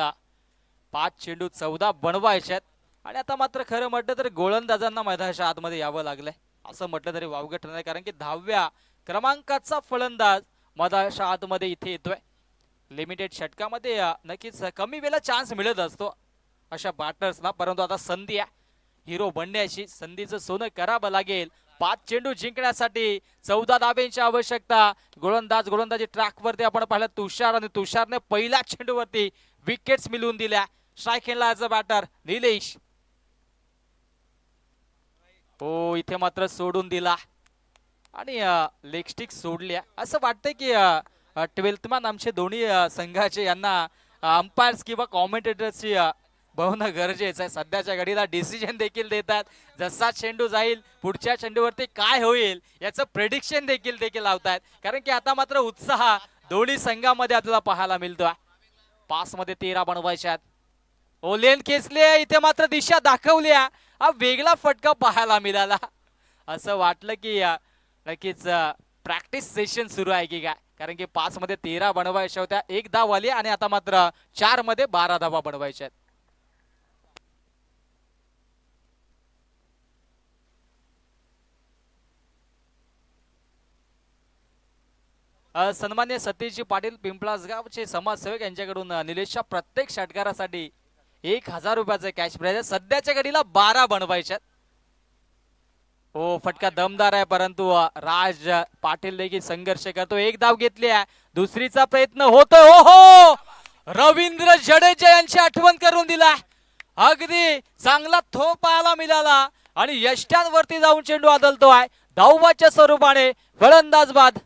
5 चेंडू 14 बनवायचे आहेत आणि आता मात्र खरं म्हटलं तर गोलंदाजांना मैदानाच्या आतमध्ये यावं लागलंय असं म्हटलं तरी वावगं ठरणार, कारण की 10व्या क्रमांकाचा फलंदाज मैदानाच्या आतमध्ये इथे येतोय. लिमिटेड षटकामध्ये नक्कीच कमी वेळेला चान्स मिळत असतो अशा बॅटर्सना, परंतु आता संधी आहे हिरो बनण्याची. संधीचं सोनं करावं लागेल. 5 चेंडू जिंकण्यासाठी 14 धाब्यांची आवश्यकता. गोलंदाजी ट्रॅकवरती आपण पाहिलं तुषार, आणि तुषारने पहिल्या चेंडूवरती विकेट्स मिळवून दिल्या. स्ट्राईकला ॲज अ बॅटर निलेश. हो इथे मात्र सोडून दिला आणि लेग स्टिक सोडल्या. असं वाटतंय की 12th मॅन आमचे दोन्ही संघाचे यांना अंपायर्स किंवा कॉमेंटेटर्सची बहुणं गरजेचं आहे. सध्याच्या घडीला डिसिजन देखील देतात. जसा चेंडू जाईल पुढच्या चेंडूवरती काय होईल याचं प्रेडिक्शन देखील लावतायत, कारण की आता मात्र उत्साह दोन्ही संघामध्ये आपल्याला पाहायला मिळतोय. 5 मध्ये 13 बनवायच्यात. ओलेन खेचले, इथे मात्र दिशा दाखवल्या. हा वेगळा फटका पाहायला मिळाला. असं वाटलं की नक्कीच प्रॅक्टिस सेशन सुरू आहे की काय, कारण की 5 मध्ये 13 बनवायच्या होत्या, 1 धाव आली आणि आता मात्र 4 मध्ये 12 धावा बनवायच्या. सन्मान्य सतीशजी पाटील पिंपळासगावचे समाजसेवक यांच्याकडून निलेशच्या प्रत्येक षटकारासाठी 1000 रुपयाचं कॅश प्राइज आहे. सध्याच्या घडीला 12 बनवायच्यात. हो फटका दमदार आहे, परंतु राज पाटील देखील संघर्ष करतो. 1 धाव घेतली आहे, दुसरीचा प्रयत्न होतो. हो रवींद्र जडेजा यांची आठवण करून दिला. अगदी चांगला थो पाहायला मिळाला आणि यष्ट्यांवरती जाऊन चेंडू आदळतोय. धावाच्या स्वरूपाने फलंदाज बाद.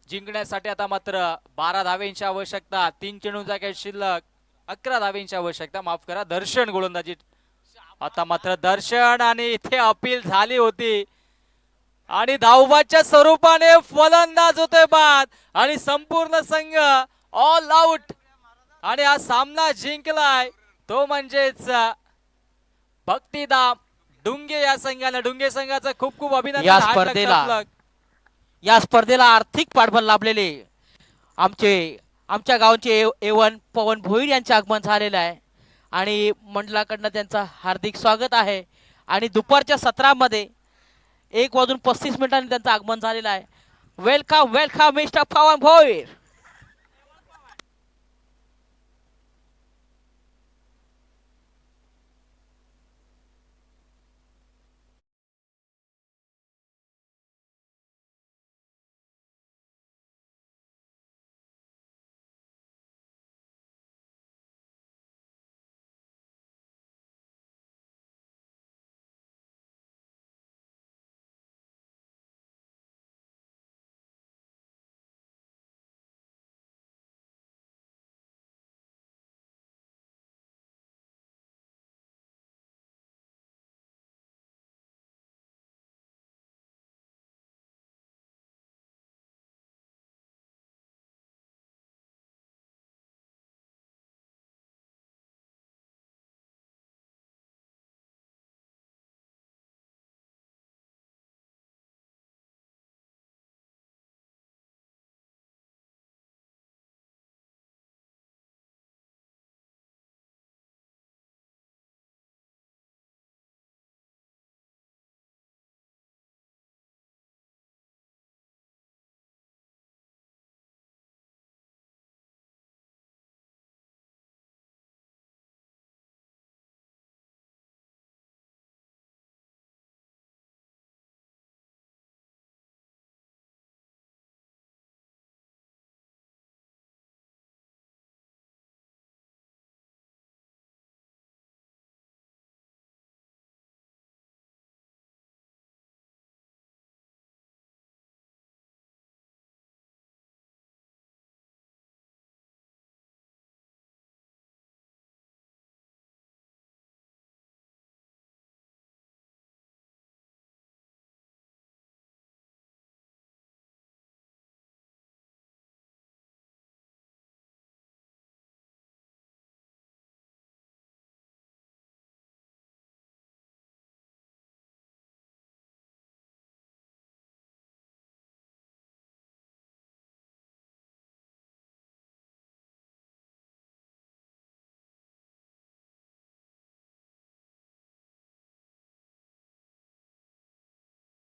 जिंकण्यासाठी आता मात्र 12 धावेंची आवश्यकता. 3 चेंडूंचा खेळ शिल्लक, 11 धावेंची आवश्यकता. माफ करा, दर्शन गोलंदाजी. आता मात्र दर्शन, आणि इथे अपील झाली होती आणि धावाच्या स्वरूपाने फलंदाज होते बाद आणि संपूर्ण संघ ऑल आउट आणि हा सामना जिंकलाय तो म्हणजेच भक्तिधाम डुंगे या संघाने. डुंगे संघाचं खूप खूप अभिनंदन. या स्पर्धेला आर्थिक पाठबळ लाभलेले आमच्या गावचे A1 पवन भोईर यांचे आगमन झालेलं आहे आणि मंडळाकडनं त्यांचं हार्दिक स्वागत आहे. आणि दुपारच्या सत्रामध्ये 1 वाजून 35 मिनिटांनी त्यांचं आगमन झालेलं आहे. वेलकम मिस्टर पवन भोईर.